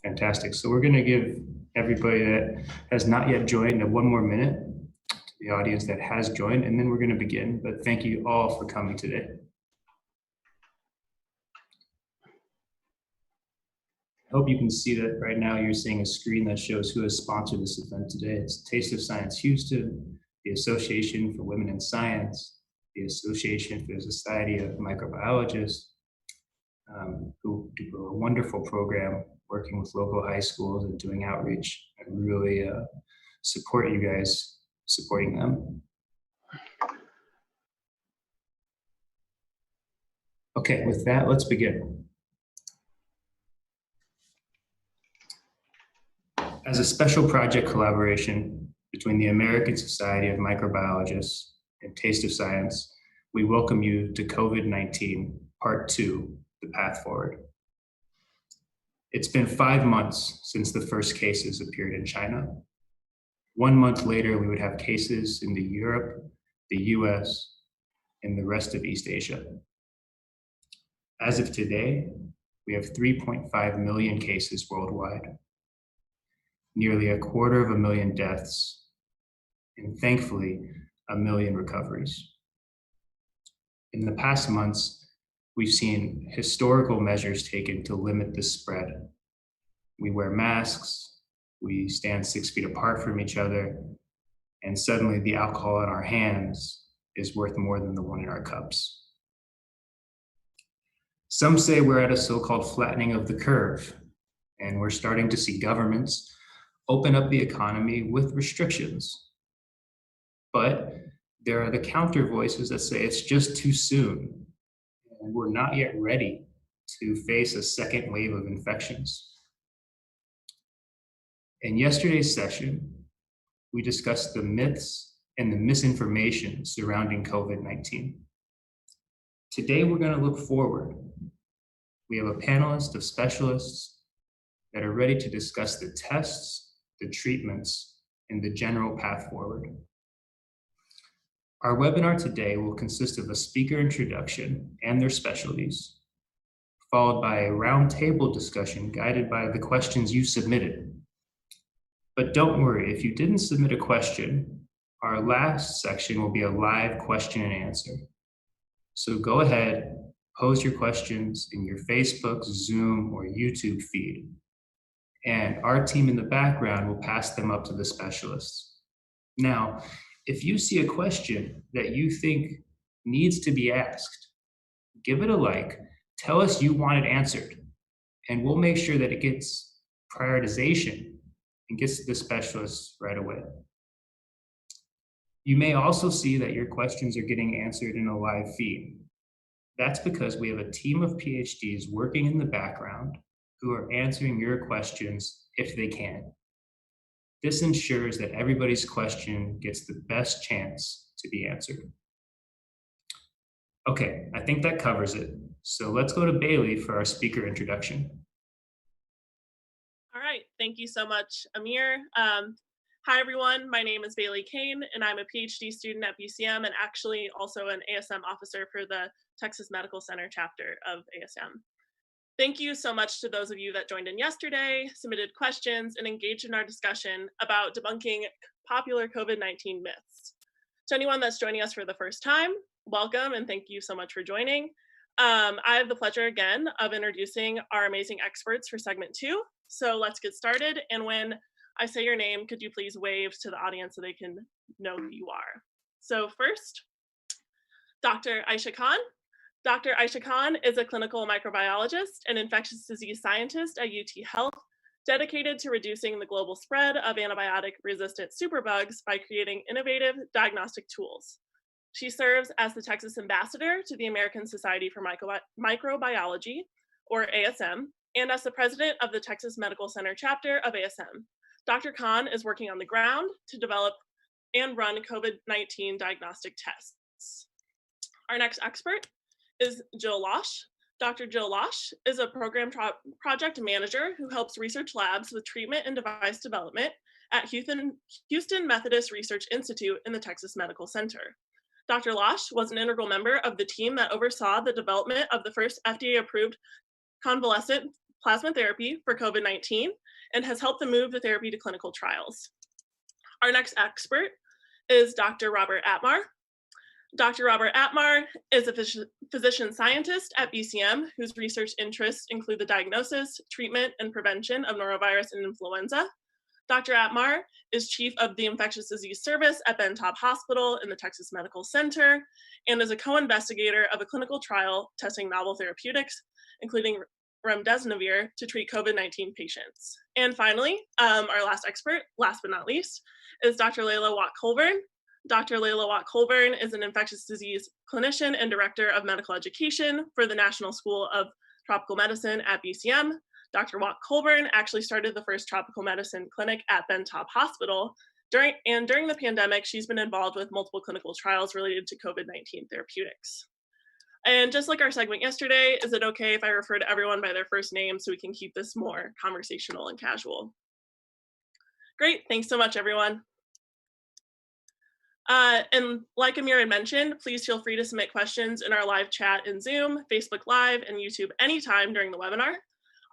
Fantastic. So we're going to give everybody that has not yet joined one more minute to the audience that has joined, and then we're going to begin. But thank you all for coming today. I hope you can see that right now. You're seeing a screen that shows who has sponsored this event today. It's Taste of Science Houston, the Association for Women in Science, the Association for the Society of Microbiologists, who do a wonderful program working with local high schools and doing outreach. I really support you guys supporting them. Okay, with that, let's begin. As a special project collaboration between the American Society of Microbiologists and Taste of Science, we welcome you to COVID-19, Part 2, The Path Forward. It's been 5 months since the first cases appeared in China. 1 month later, we would have cases in Europe, the US, and the rest of East Asia. As of today, we have 3.5 million cases worldwide, nearly 250,000 deaths, and thankfully, 1 million recoveries. In the past months, we've seen historical measures taken to limit the spread. We wear masks, we stand 6 feet apart from each other, and suddenly the alcohol in our hands is worth more than the one in our cups. Some say we're at a so-called flattening of the curve, and we're starting to see governments open up the economy with restrictions. But there are the counter voices that say it's just too soon, and we're not yet ready to face a second wave of infections. In yesterday's session, we discussed the myths and the misinformation surrounding COVID-19. Today, we're going to look forward. We have a panelist of specialists that are ready to discuss the tests, the treatments, and the general path forward. Our webinar today will consist of a speaker introduction and their specialties, followed by a roundtable discussion guided by the questions you submitted. But don't worry, if you didn't submit a question, our last section will be a live question and answer. So go ahead, post your questions in your Facebook, Zoom, or YouTube feed, and our team in the background will pass them up to the specialists. Now, if you see a question that you think needs to be asked, give it a like, tell us you want it answered, and we'll make sure that it gets prioritization and gets to the specialists right away. You may also see that your questions are getting answered in a live feed. That's because we have a team of PhDs working in the background who are answering your questions if they can. This ensures that everybody's question gets the best chance to be answered. Okay, I think that covers it. So let's go to Bailey for our speaker introduction. All right, thank you so much, Amir. Hi everyone, my name is Bailey Kane and I'm a PhD student at BCM and actually also an ASM officer for the Texas Medical Center chapter of ASM. Thank you so much to those of you that joined in yesterday, submitted questions, and engaged in our discussion about debunking popular COVID-19 myths. To anyone that's joining us for the first time, welcome and thank you so much for joining. I have the pleasure again of introducing our amazing experts for segment 2. So let's get started. And when I say your name, could you please wave to the audience so they can know who you are? So first, Dr. Ayesha Khan. Dr. Ayesha Khan is a clinical microbiologist and infectious disease scientist at UTHealth, dedicated to reducing the global spread of antibiotic-resistant superbugs by creating innovative diagnostic tools. She serves as the Texas ambassador to the American Society for Microbiology, or ASM, and as the president of the Texas Medical Center chapter of ASM. Dr. Khan is working on the ground to develop and run COVID-19 diagnostic tests. Our next expert is Jill Losh. Dr. Jill Losh is a program project manager who helps research labs with treatment and device development at Houston Methodist Research Institute in the Texas Medical Center. Dr. Losh was an integral member of the team that oversaw the development of the first FDA-approved convalescent plasma therapy for COVID-19 and has helped to move the therapy to clinical trials. Our next expert is Dr. Robert Atmar. Dr. Robert Atmar is a physician scientist at BCM whose research interests include the diagnosis, treatment, and prevention of norovirus and influenza. Dr. Atmar is chief of the infectious disease service at Ben Taub Hospital in the Texas Medical Center and is a co-investigator of a clinical trial testing novel therapeutics, including remdesivir, to treat COVID-19 patients. And finally, our last expert, last but not least, is Dr. Laila Woc-Colburn. Dr. Laila Woc-Colburn is an infectious disease clinician and director of medical education for the National School of Tropical Medicine at BCM. Dr. Woc-Colburn actually started the first tropical medicine clinic at Ben Taub Hospital. During the pandemic, she's been involved with multiple clinical trials related to COVID-19 therapeutics. And just like our segment yesterday, is it okay if I refer to everyone by their first name so we can keep this more conversational and casual? Great, thanks so much, everyone. And like Amir had mentioned, please feel free to submit questions in our live chat in Zoom, Facebook Live, and YouTube anytime during the webinar.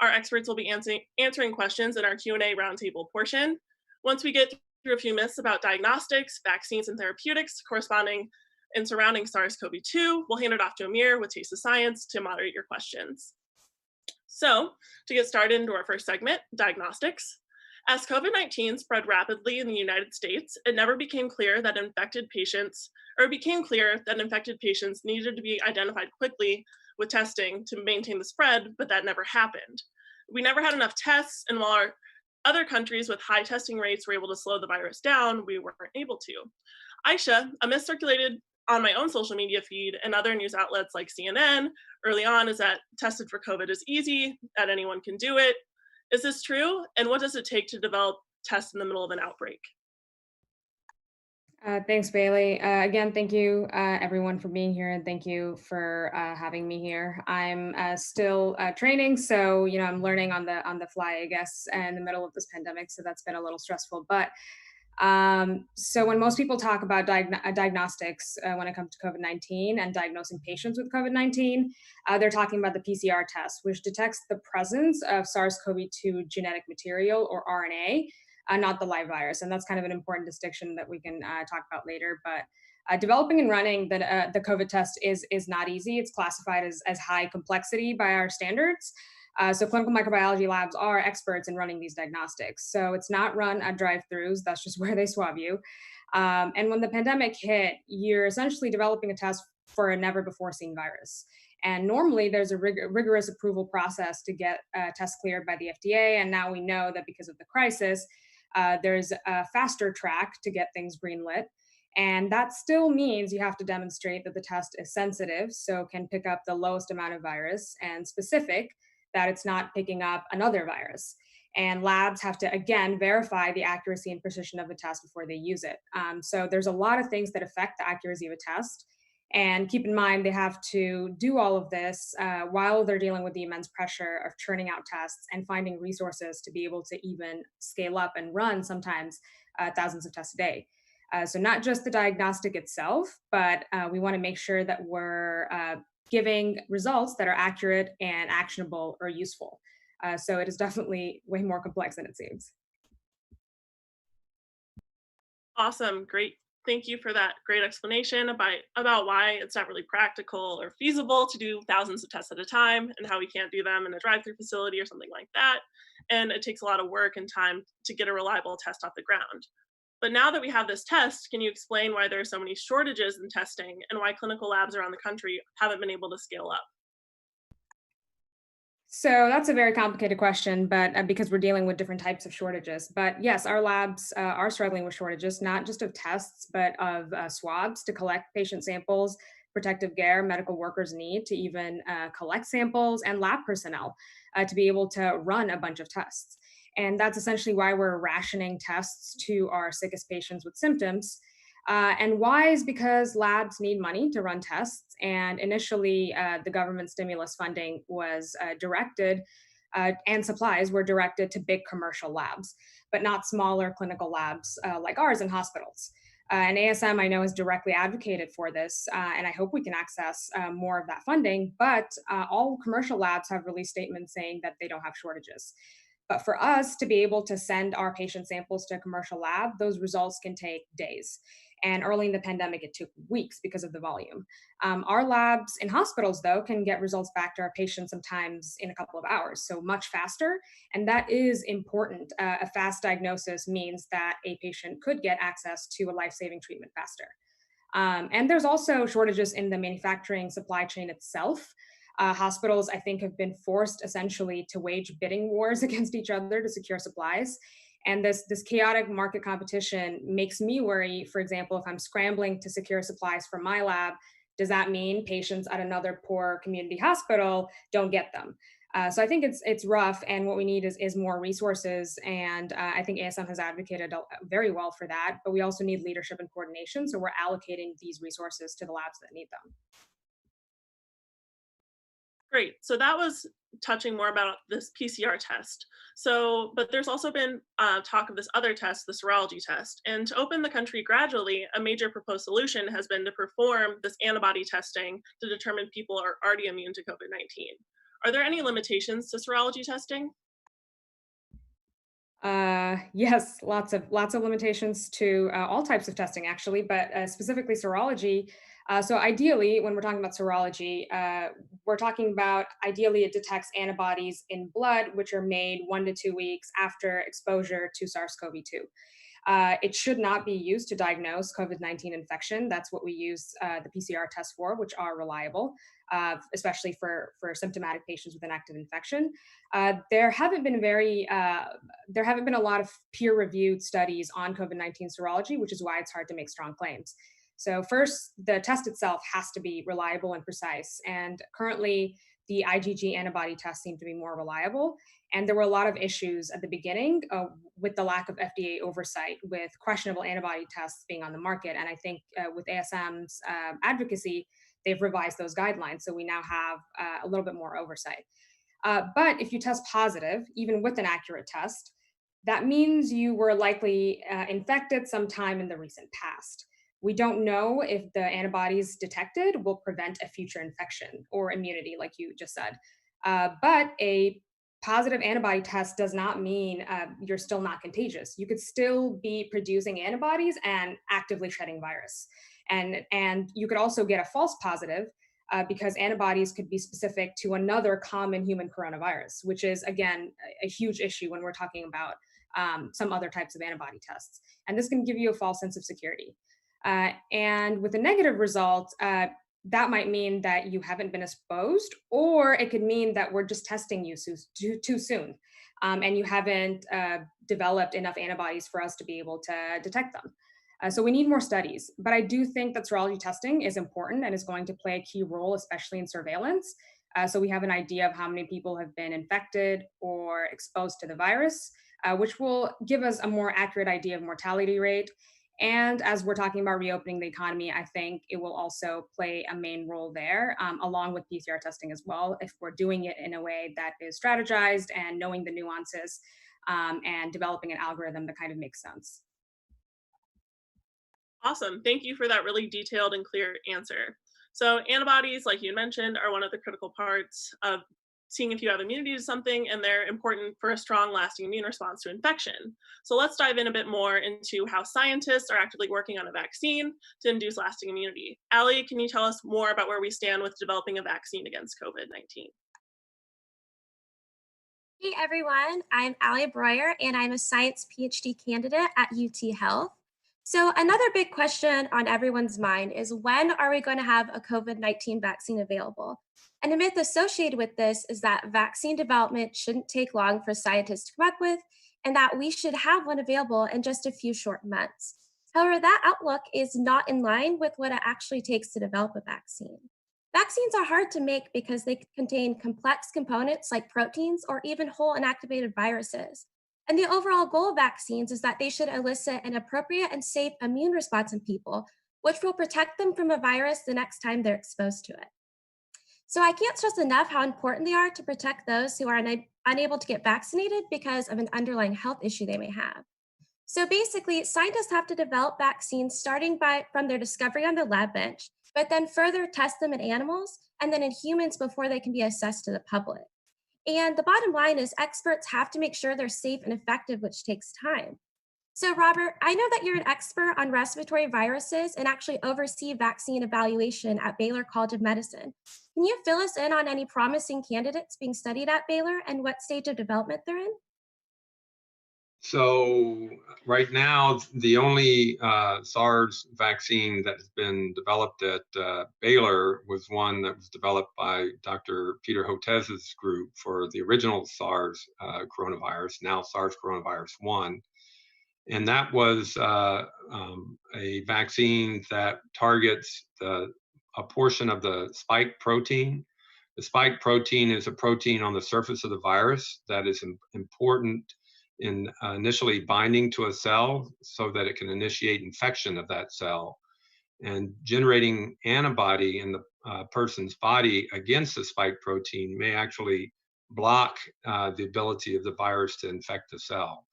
Our experts will be answering questions in our Q&A roundtable portion. Once we get through a few myths about diagnostics, vaccines, and therapeutics corresponding and surrounding SARS-CoV-2, we'll hand it off to Amir with Taste of Science to moderate your questions. So to get started into our first segment, diagnostics. As COVID-19 spread rapidly in the United States, it became clear that infected patients needed to be identified quickly with testing to maintain the spread, but that never happened. We never had enough tests, and while our other countries with high testing rates were able to slow the virus down, we weren't able to. Ayesha, a myth circulated on my own social media feed and other news outlets like CNN early on is that tested for COVID is easy, that anyone can do it. Is this true? And what does it take to develop tests in the middle of an outbreak? Thanks, Bailey. Again, thank you, everyone, for being here, and thank you for having me here. I'm still training, so I'm learning on the fly, I guess, in the middle of this pandemic. So that's been a little stressful. But so when most people talk about diagnostics when it comes to COVID-19 and diagnosing patients with COVID-19, they're talking about the PCR test, which detects the presence of SARS-CoV-2 genetic material or RNA. Not the live virus. And that's kind of an important distinction that we can talk about later. But developing and running the COVID test is not easy. It's classified as high complexity by our standards. So clinical microbiology labs are experts in running these diagnostics. So it's not run at drive-throughs. That's just where they swab you. And when the pandemic hit, you're essentially developing a test for a never-before-seen virus. And normally there's a rigorous approval process to get tests cleared by the FDA. And now we know that because of the crisis, there's a faster track to get things greenlit. And that still means you have to demonstrate that the test is sensitive, so can pick up the lowest amount of virus, and specific, that it's not picking up another virus. And labs have to, again, verify the accuracy and precision of a test before they use it. So there's a lot of things that affect the accuracy of a test. And keep in mind, they have to do all of this while they're dealing with the immense pressure of churning out tests and finding resources to be able to even scale up and run sometimes thousands of tests a day. So not just the diagnostic itself, but we want to make sure that we're giving results that are accurate and actionable or useful. So it is definitely way more complex than it seems. Awesome, great. Thank you for that great explanation about why it's not really practical or feasible to do thousands of tests at a time and how we can't do them in a drive-through facility or something like that. And it takes a lot of work and time to get a reliable test off the ground. But now that we have this test, can you explain why there are so many shortages in testing and why clinical labs around the country haven't been able to scale up? So that's a very complicated question, but because we're dealing with different types of shortages. But yes, our labs are struggling with shortages, not just of tests, but of swabs to collect patient samples, protective gear medical workers need to even collect samples, and lab personnel to be able to run a bunch of tests. And that's essentially why we're rationing tests to our sickest patients with symptoms. And why is because labs need money to run tests. And initially, the government stimulus funding was directed and supplies were directed to big commercial labs, but not smaller clinical labs like ours in hospitals. And ASM, I know, has directly advocated for this, and I hope we can access more of that funding. But all commercial labs have released statements saying that they don't have shortages. But for us to be able to send our patient samples to a commercial lab, those results can take days. And early in the pandemic, it took weeks because of the volume. Our labs in hospitals, though, can get results back to our patients sometimes in a couple of hours, so much faster. And that is important. A fast diagnosis means that a patient could get access to a life-saving treatment faster. And there's also shortages in the manufacturing supply chain itself. Hospitals, I think, have been forced essentially to wage bidding wars against each other to secure supplies. And this chaotic market competition makes me worry. For example, if I'm scrambling to secure supplies for my lab, does that mean patients at another poor community hospital don't get them? So I think it's rough, and what we need is more resources. And I think ASM has advocated very well for that. But we also need leadership and coordination, so we're allocating these resources to the labs that need them. Great. So that was touching more about this PCR test. So, but there's also been talk of this other test, the serology test. And to open the country gradually, a major proposed solution has been to perform this antibody testing to determine people are already immune to COVID-19. Are there any limitations to serology testing? Yes, lots of limitations to all types of testing, actually, but specifically serology. So ideally, when we're talking about serology, we're talking about ideally it detects antibodies in blood, which are made 1 to 2 weeks after exposure to SARS-CoV-2. It should not be used to diagnose COVID-19 infection. That's what we use the PCR tests for, which are reliable, especially for symptomatic patients with an active infection. There haven't been a lot of peer-reviewed studies on COVID-19 serology, which is why it's hard to make strong claims. So first, the test itself has to be reliable and precise. And currently, the IgG antibody tests seem to be more reliable. And there were a lot of issues at the beginning with the lack of FDA oversight with questionable antibody tests being on the market. And I think with ASM's advocacy, they've revised those guidelines. So we now have a little bit more oversight. But if you test positive, even with an accurate test, that means you were likely infected sometime in the recent past. We don't know if the antibodies detected will prevent a future infection or immunity, like you just said. But a positive antibody test does not mean you're still not contagious. You could still be producing antibodies and actively shedding virus. And you could also get a false positive because antibodies could be specific to another common human coronavirus, which is, again, a huge issue when we're talking about some other types of antibody tests. And this can give you a false sense of security. And with a negative result, that might mean that you haven't been exposed, or it could mean that we're just testing you too soon, and you haven't developed enough antibodies for us to be able to detect them. So we need more studies, but I do think that serology testing is important and is going to play a key role, especially in surveillance. So we have an idea of how many people have been infected or exposed to the virus, which will give us a more accurate idea of mortality rate. And as we're talking about reopening the economy, I think it will also play a main role there, along with PCR testing as well, if we're doing it in a way that is strategized and knowing the nuances and developing an algorithm that kind of makes sense. Awesome. Thank you for that really detailed and clear answer. So antibodies, like you mentioned, are one of the critical parts of seeing if you have immunity to something, and they're important for a strong, lasting immune response to infection. So let's dive in a bit more into how scientists are actively working on a vaccine to induce lasting immunity. Allie, can you tell us more about where we stand with developing a vaccine against COVID-19? Hey everyone, I'm Allie Breuer and I'm a science PhD candidate at UTHealth. So, another big question on everyone's mind is when are we going to have a COVID-19 vaccine available? And a myth associated with this is that vaccine development shouldn't take long for scientists to come up with, and that we should have one available in just a few short months. However, that outlook is not in line with what it actually takes to develop a vaccine. Vaccines are hard to make because they contain complex components like proteins or even whole inactivated viruses. And the overall goal of vaccines is that they should elicit an appropriate and safe immune response in people, which will protect them from a virus the next time they're exposed to it. So I can't stress enough how important they are to protect those who are unable to get vaccinated because of an underlying health issue they may have. So basically, scientists have to develop vaccines starting from their discovery on the lab bench, but then further test them in animals and then in humans before they can be assessed to the public. And the bottom line is experts have to make sure they're safe and effective, which takes time. So, Robert, I know that you're an expert on respiratory viruses and actually oversee vaccine evaluation at Baylor College of Medicine. Can you fill us in on any promising candidates being studied at Baylor and what stage of development they're in? So right now, the only SARS vaccine that has been developed at Baylor was one that was developed by Dr. Peter Hotez's group for the original SARS coronavirus, now SARS coronavirus 1. And that was a vaccine that targets a portion of the spike protein. The spike protein is a protein on the surface of the virus that is important in initially binding to a cell so that it can initiate infection of that cell and generating antibody in the person's body against the spike protein may actually block the ability of the virus to infect the cell.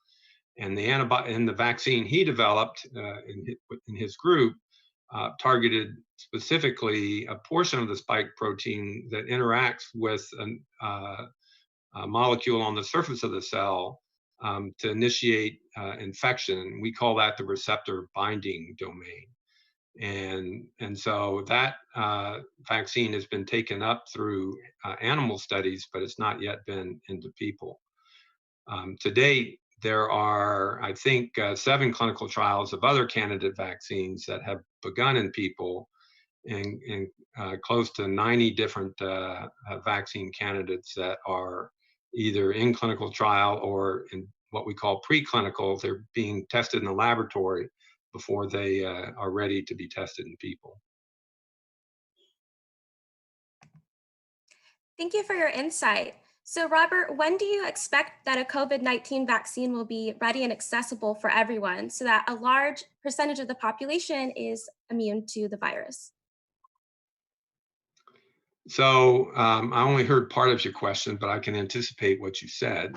And the antibody in the vaccine he developed in his group targeted specifically a portion of the spike protein that interacts with a molecule on the surface of the cell to initiate infection. We call that the receptor binding domain. And so that vaccine has been taken up through animal studies, but it's not yet been into people. To date, there are, I think, 7 clinical trials of other candidate vaccines that have begun in people, and close to 90 different vaccine candidates that are either in clinical trial or in what we call preclinical. They're being tested in the laboratory before they are ready to be tested in people. Thank you for your insight. So, Robert, when do you expect that a COVID-19 vaccine will be ready and accessible for everyone so that a large percentage of the population is immune to the virus? So I only heard part of your question, but I can anticipate what you said.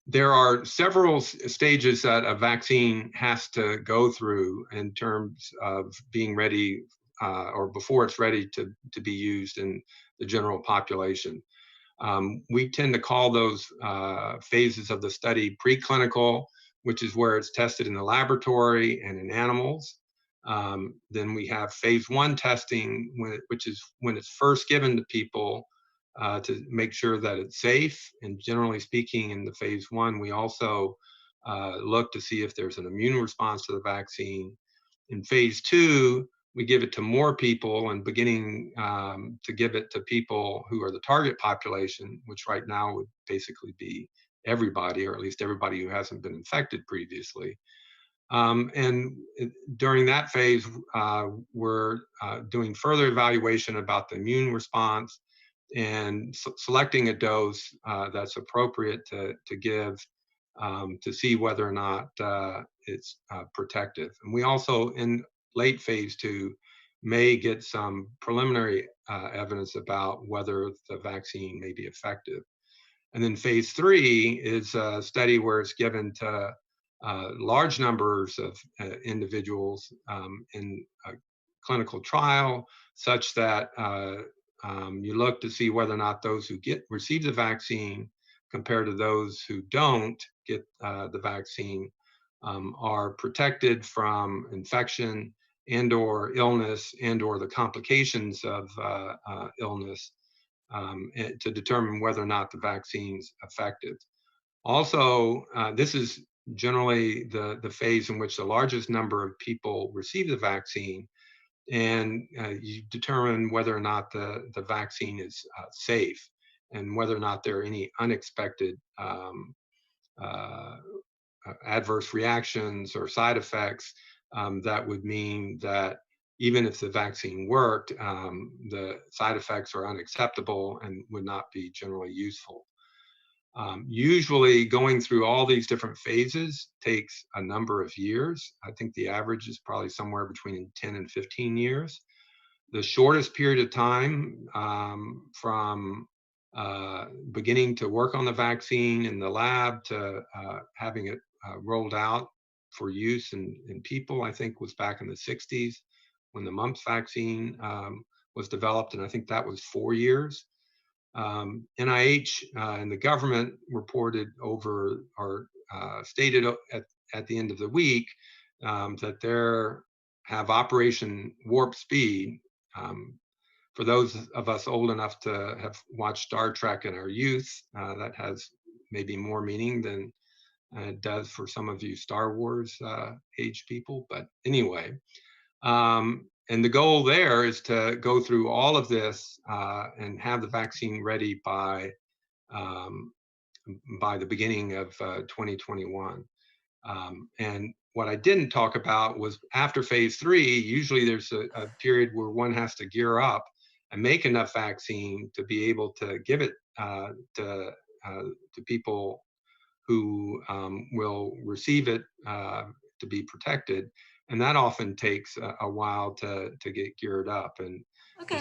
There are several stages that a vaccine has to go through in terms of being ready or before it's ready to be used in the general population. We tend to call those phases of the study preclinical, which is where it's tested in the laboratory and in animals. Then we have phase 1 testing, which is when it's first given to people to make sure that it's safe. And generally speaking, in the phase 1, we also look to see if there's an immune response to the vaccine. In phase 2, we give it to more people and beginning to give it to people who are the target population, which right now would basically be everybody, or at least everybody who hasn't been infected previously. During that phase, we're doing further evaluation about the immune response and selecting a dose that's appropriate to give to see whether or not it's protective. And we also, in late phase 2, may get some preliminary evidence about whether the vaccine may be effective. And then phase 3 is a study where it's given to large numbers of individuals in a clinical trial, such that you look to see whether or not those who receive the vaccine compared to those who don't get the vaccine are protected from infection and or illness and or the complications of illness to determine whether or not the vaccine's effective. Also, this is generally the phase in which the largest number of people receive the vaccine, and you determine whether or not the vaccine is safe and whether or not there are any unexpected adverse reactions or side effects that would mean that even if the vaccine worked, the side effects are unacceptable and would not be generally useful. Usually going through all these different phases takes a number of years. I think the average is probably somewhere between 10 and 15 years. The shortest period of time from beginning to work on the vaccine in the lab to having it rolled out for use in people, I think was back in the 60s when the mumps vaccine was developed, and I think that was 4 years. NIH and the government reported over or stated at the end of the week that they have Operation Warp Speed. For those of us old enough to have watched Star Trek in our youth, that has maybe more meaning than it does for some of you Star Wars age people. But anyway, and the goal there is to go through all of this and have the vaccine ready by the beginning of 2021. And what I didn't talk about was after phase 3, usually there's a period where one has to gear up and make enough vaccine to be able to give it to people who will receive it to be protected. And that often takes a while to get geared up. And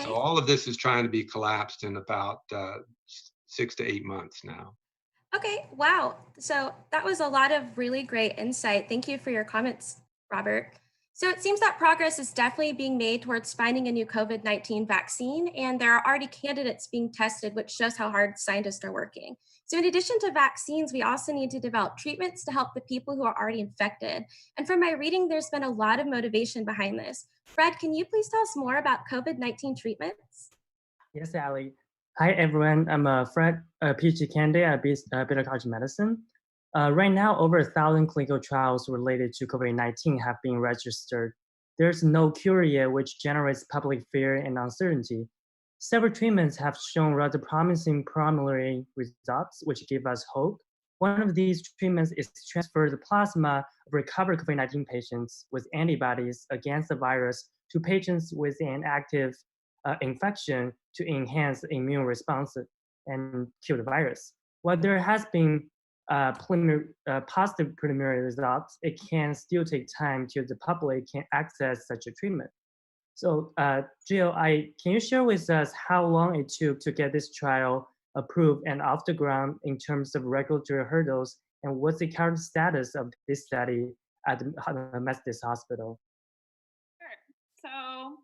so all of this is trying to be collapsed in about 6 to 8 months now. Okay, wow. So that was a lot of really great insight. Thank you for your comments, Robert. So it seems that progress is definitely being made towards finding a new COVID-19 vaccine, and there are already candidates being tested, which shows how hard scientists are working. So in addition to vaccines, we also need to develop treatments to help the people who are already infected. And from my reading, there's been a lot of motivation behind this. Fred, can you please tell us more about COVID-19 treatments? Yes, Ali. Hi, everyone. I'm Fred, a PhD candidate at Baylor College of Medicine. Right now, over 1,000 clinical trials related to COVID-19 have been registered. There's no cure yet, which generates public fear and uncertainty. Several treatments have shown rather promising preliminary results, which give us hope. One of these treatments is to transfer the plasma of recovered COVID-19 patients with antibodies against the virus to patients with an active infection to enhance the immune response and kill the virus. While there has been positive preliminary results, it can still take time till the public can access such a treatment. So Jill, can you share with us how long it took to get this trial approved and off the ground in terms of regulatory hurdles, and what's the current status of this study at the Methodist Hospital? Sure. So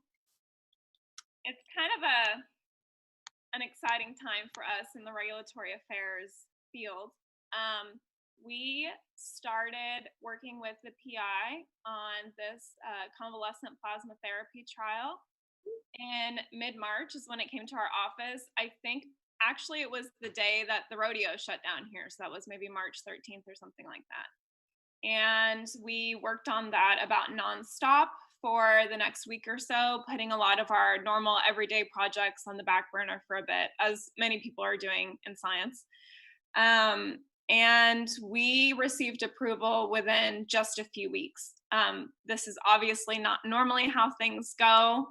it's kind of an exciting time for us in the regulatory affairs field. We started working with the PI on this convalescent plasma therapy trial in mid-March is when it came to our office. I think actually it was the day that the rodeo shut down here. So that was maybe March 13th or something like that. And we worked on that about nonstop for the next week or so, putting a lot of our normal everyday projects on the back burner for a bit, as many people are doing in science. And we received approval within just a few weeks. This is obviously not normally how things go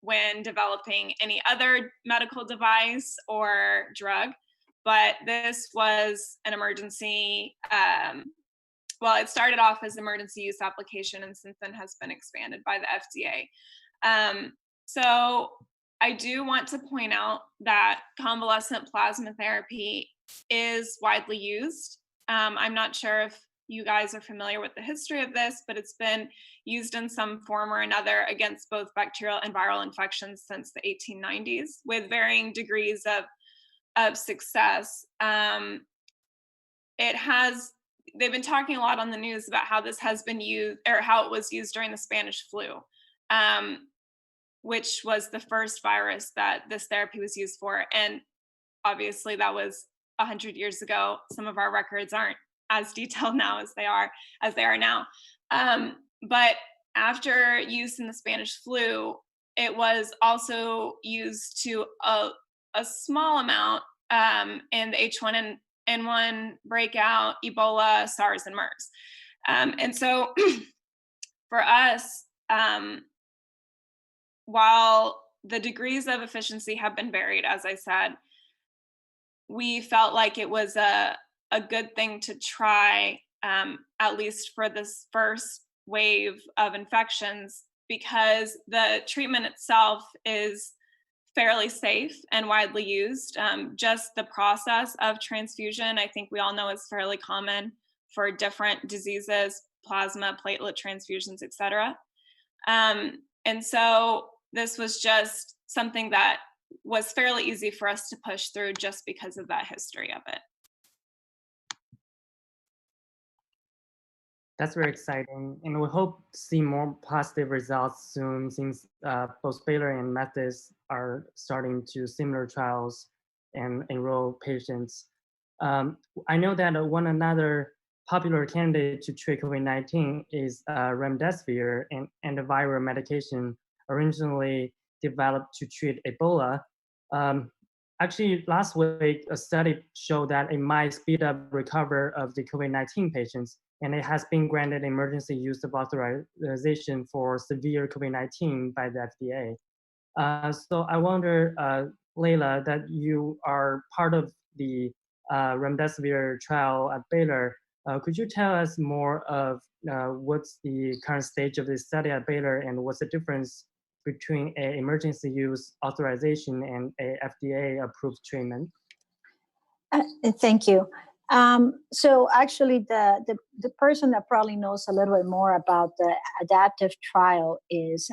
when developing any other medical device or drug, but this was an emergency. Well, it started off as emergency use application and since then has been expanded by the FDA. So I do want to point out that convalescent plasma therapy is widely used. I'm not sure if you guys are familiar with the history of this, but it's been used in some form or another against both bacterial and viral infections since the 1890s with varying degrees of success. They've been talking a lot on the news about how this has been used, or how it was used during the Spanish flu, which was the first virus that this therapy was used for. And obviously that was 100 years ago. Some of our records aren't as detailed now as they are now. But after use in the Spanish flu, it was also used to a small amount in the H1N1 breakout, Ebola, SARS, and MERS. And so for us, while the degrees of efficiency have been varied, as I said, we felt like it was a good thing to try, at least for this first wave of infections, because the treatment itself is fairly safe and widely used. Just the process of transfusion, I think we all know is fairly common for different diseases, plasma, platelet transfusions, et cetera. And so this was just something that was fairly easy for us to push through just because of that history of it. That's very exciting, and we hope to see more positive results soon, since both Baylor and Methodist are starting to similar trials and enroll patients. I know that one another popular candidate to treat COVID-19 is remdesivir, an antiviral medication originally developed to treat Ebola. Actually, last week, a study showed that it might speed up recovery of the COVID-19 patients, and it has been granted emergency use of authorization for severe COVID-19 by the FDA. So I wonder, Laila, that you are part of the remdesivir trial at Baylor. Could you tell us more of what's the current stage of this study at Baylor, and what's the difference between an emergency use authorization and a FDA-approved treatment? Thank you. So actually, the person that probably knows a little bit more about the adaptive trial is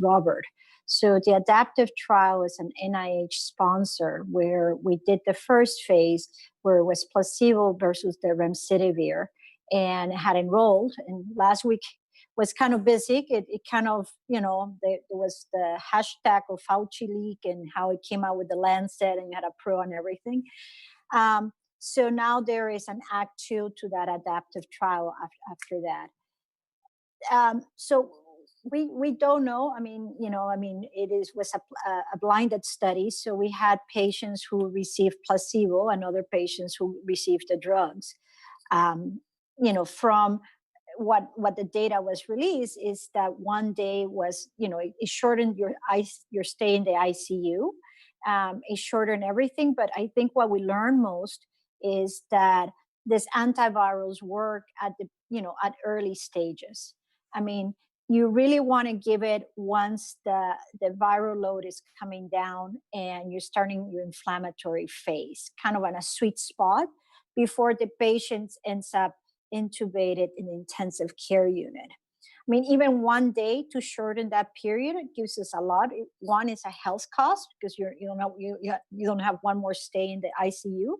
Robert. So the adaptive trial is an NIH sponsor where we did the first phase where it was placebo versus the remdesivir, and had enrolled. And last week was kind of busy. It kind of, there was the hashtag of Fauci leak and how it came out with the Lancet and had a pro and everything. So now there is an Act 2 to that adaptive trial after that. So we don't know. It was a blinded study. So we had patients who received placebo and other patients who received the drugs. From what the data was released is that one day was, it shortened your stay in the ICU. It shortened everything. But I think what we learned most is that this antivirals work at at early stages. You really want to give it once the viral load is coming down and you're starting your inflammatory phase, kind of on a sweet spot before the patient ends up intubated in the intensive care unit. Even one day to shorten that period, it gives us a lot. One is a health cost because you don't have one more stay in the ICU,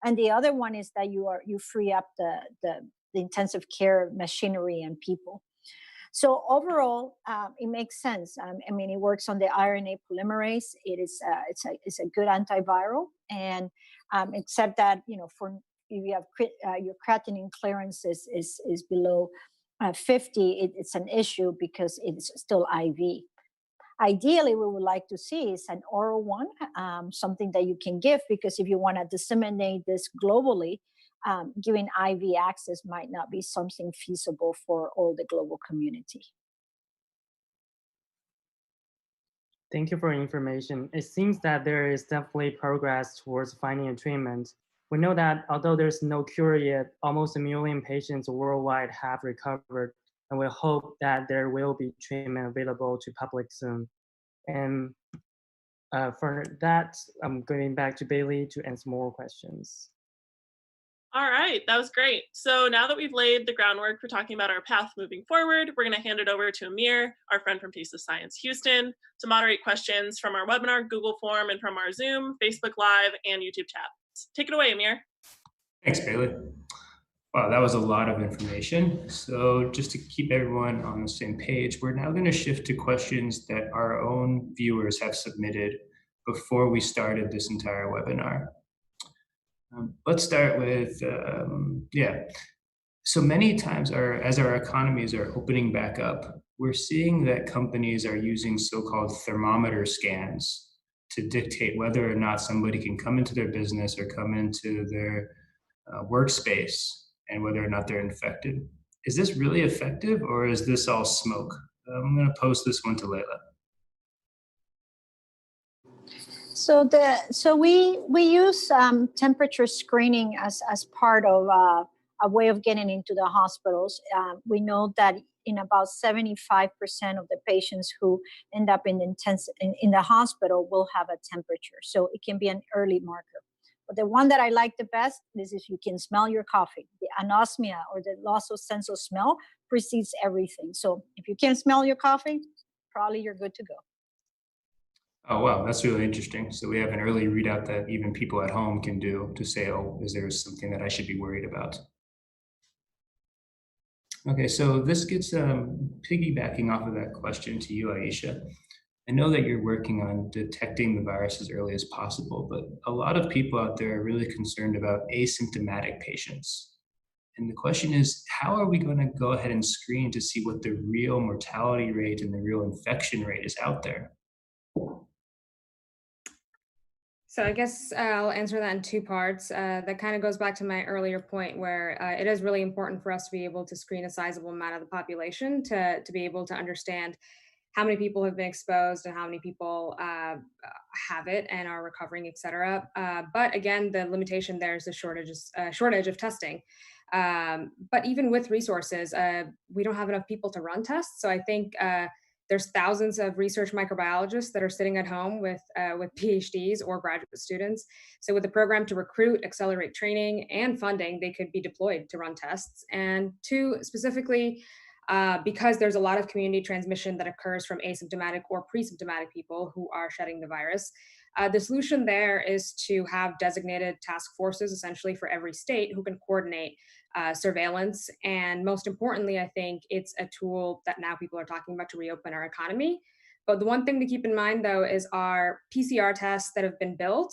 and the other one is that you free up the intensive care machinery and people. So overall, it makes sense. It works on the RNA polymerase. It's a good antiviral, and except that for if you have your creatinine clearance is below 50, it's an issue because it's still IV. Ideally, we would like to see is an oral one, something that you can give, because if you want to disseminate this globally, giving IV access might not be something feasible for all the global community. Thank you for your information. It seems that there is definitely progress towards finding a treatment. We know that although there's no cure yet, almost 1 million patients worldwide have recovered, and we hope that there will be treatment available to public soon. And for that, I'm going back to Bailey to answer more questions. All right, that was great. So now that we've laid the groundwork for talking about our path moving forward, we're going to hand it over to Amir, our friend from Taste of Science Houston, to moderate questions from our webinar Google form and from our Zoom, Facebook Live, and YouTube chat. Take it away, Amir. Thanks, Bailey. Wow, that was a lot of information. So just to keep everyone on the same page, we're now going to shift to questions that our own viewers have submitted before we started this entire webinar. Let's start with, So many times as our economies are opening back up, we're seeing that companies are using so-called thermometer scans to dictate whether or not somebody can come into their business or come into their workspace and whether or not they're infected. Is this really effective, or is this all smoke? I'm going to pose this one to Laila. So we use temperature screening as part of a way of getting into the hospitals. We know that in about 75% of the patients who end up in the hospital will have a temperature. So it can be an early marker. But the one that I like the best is if you can smell your coffee. The anosmia, or the loss of sense of smell, precedes everything. So if you can smell your coffee, probably you're good to go. Oh, wow, that's really interesting. So we have an early readout that even people at home can do to say, oh, is there something that I should be worried about? Okay, so this gets piggybacking off of that question to you, Ayesha. I know that you're working on detecting the virus as early as possible, but a lot of people out there are really concerned about asymptomatic patients. And the question is, how are we going to go ahead and screen to see what the real mortality rate and the real infection rate is out there? So I guess I'll answer that in two parts. That kind of goes back to my earlier point where it is really important for us to be able to screen a sizable amount of the population to be able to understand how many people have been exposed and how many people have it and are recovering, et cetera. But again, the limitation there is the shortage of testing. But even with resources, we don't have enough people to run tests. So I think there's thousands of research microbiologists that are sitting at home with PhDs or graduate students. So with the program to recruit, accelerate training, and funding, they could be deployed to run tests. And two, specifically, because there's a lot of community transmission that occurs from asymptomatic or pre-symptomatic people who are shedding the virus. The solution there is to have designated task forces essentially for every state who can coordinate surveillance. And most importantly, I think it's a tool that now people are talking about to reopen our economy. But the one thing to keep in mind, though, is our PCR tests that have been built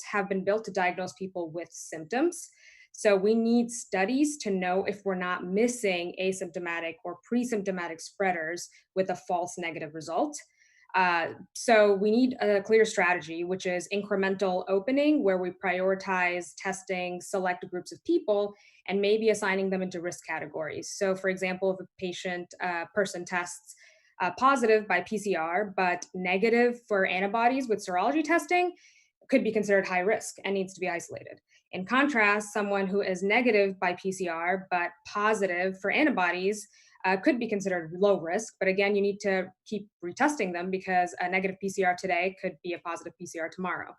to diagnose people with symptoms. So we need studies to know if we're not missing asymptomatic or pre-symptomatic spreaders with a false negative result. So we need a clear strategy, which is incremental opening, where we prioritize testing select groups of people and maybe assigning them into risk categories. So for example, if a person tests positive by PCR, but negative for antibodies with serology testing, could be considered high risk and needs to be isolated. In contrast, someone who is negative by PCR, but positive for antibodies could be considered low risk. But again, you need to keep retesting them because a negative PCR today could be a positive PCR tomorrow.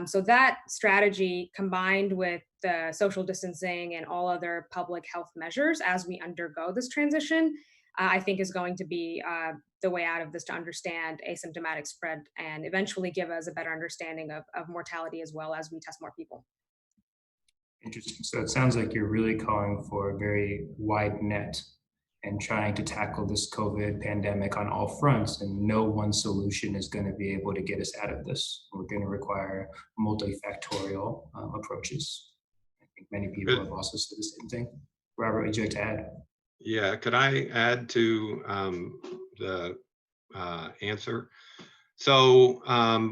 So that strategy, combined with the social distancing and all other public health measures as we undergo this transition, I think is going to be the way out of this, to understand asymptomatic spread and eventually give us a better understanding of mortality as well as we test more people. Interesting. So it sounds like you're really calling for a very wide net and trying to tackle this COVID pandemic on all fronts, and no one solution is going to be able to get us out of this. We're going to require multifactorial approaches. I think many people have also said the same thing. Robert, would you like to add? Yeah, could I add to the answer? So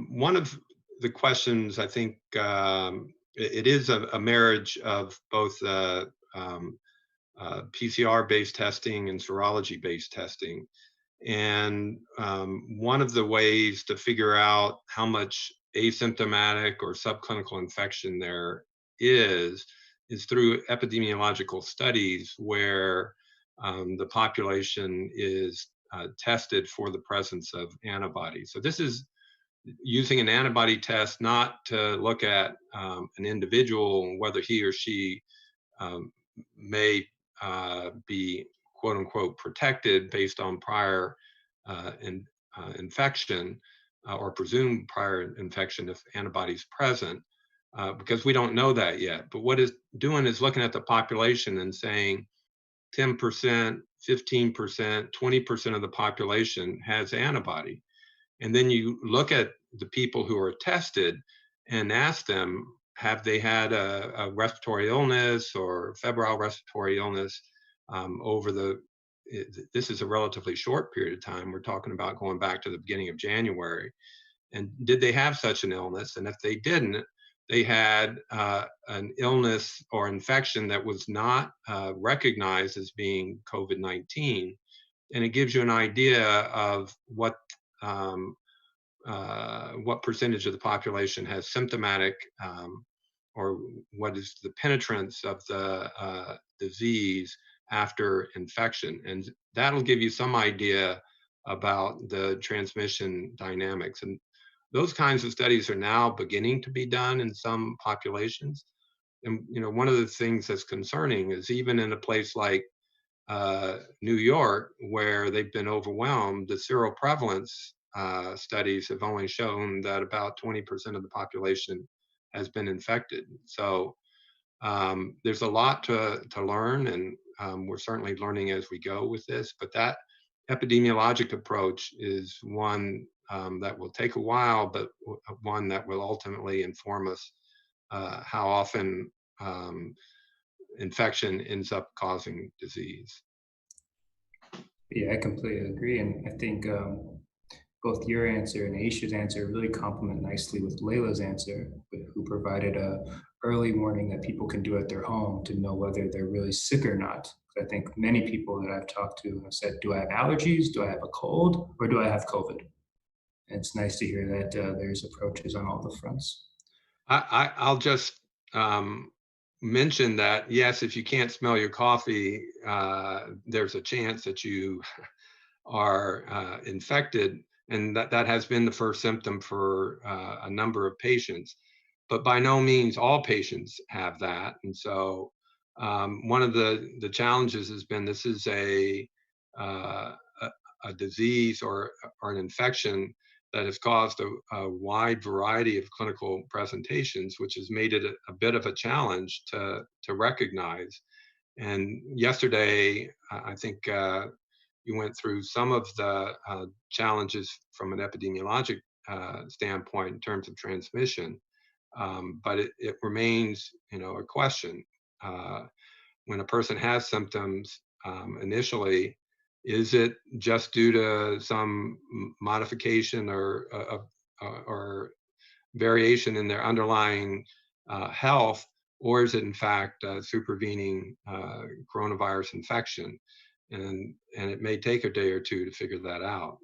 one of the questions, I think it is a marriage of both PCR-based testing and serology-based testing. And one of the ways to figure out how much asymptomatic or subclinical infection there is through epidemiological studies where the population is tested for the presence of antibodies. So this is using an antibody test not to look at an individual, whether he or she may be quote unquote protected based on prior infection or presumed prior infection if antibodies present, because we don't know that yet. But what it's doing is looking at the population and saying 10%, 15%, 20% of the population has antibody. And then you look at the people who are tested and ask them, have they had a respiratory illness or febrile respiratory illness over this is a relatively short period of time. We're talking about going back to the beginning of January. And did they have such an illness? And if they didn't, they had an illness or infection that was not recognized as being COVID-19. And it gives you an idea of what percentage of the population has symptomatic or what is the penetrance of the disease after infection. And that'll give you some idea about the transmission dynamics. And those kinds of studies are now beginning to be done in some populations. And one of the things that's concerning is even in a place like New York, where they've been overwhelmed, the seroprevalence studies have only shown that about 20% of the population has been infected. So there's a lot to learn, and we're certainly learning as we go with this, but that epidemiologic approach is one that will take a while, but one that will ultimately inform us how often infection ends up causing disease. Yeah, I completely agree. And I think both your answer and Ayesha's answer really complement nicely with Laila's answer, who provided a early warning that people can do at their home to know whether they're really sick or not. I think many people that I've talked to have said, do I have allergies? Do I have a cold? Or do I have COVID? And it's nice to hear that there's approaches on all the fronts. I'll just mention that, yes, if you can't smell your coffee, there's a chance that you are infected. And that has been the first symptom for a number of patients. But by no means all patients have that. And so one of the challenges has been this is a disease or an infection that has caused a wide variety of clinical presentations, which has made it a bit of a challenge to recognize. And yesterday, I think you went through some of the challenges from an epidemiologic standpoint in terms of transmission, but it remains, a question. When a person has symptoms initially, is it just due to some modification or variation in their underlying health, or is it in fact supervening coronavirus infection? And it may take a day or two to figure that out.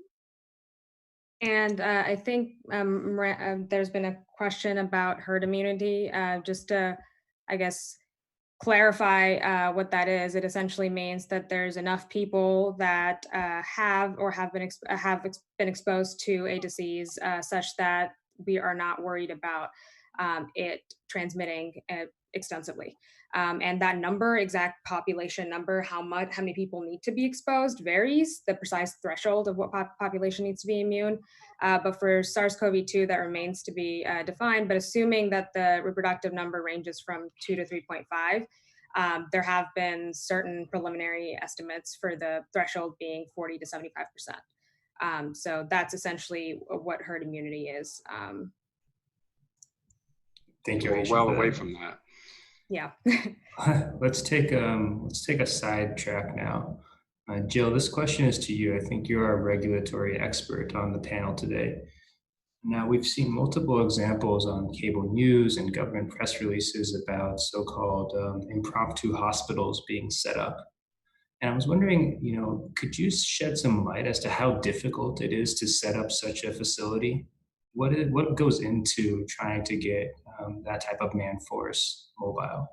And I think there's been a question about herd immunity. Just to, I guess, clarify what that is, it essentially means that there's enough people that have been exposed to a disease such that we are not worried about it transmitting extensively. And that number, exact population number, how many people need to be exposed varies. The precise threshold of what population needs to be immune. But for SARS-CoV-2, that remains to be defined. But assuming that the reproductive number ranges from 2 to 3.5, there have been certain preliminary estimates for the threshold being 40 to 75%. So that's essentially what herd immunity is. Thank you, We're Ayesha, well away from that. Yeah. Let's take a side track now. Jill, this question is to you. I think you're our regulatory expert on the panel today. Now, we've seen multiple examples on cable news and government press releases about so-called impromptu hospitals being set up. And I was wondering, could you shed some light as to how difficult it is to set up such a facility? What goes into trying to get that type of man force mobile?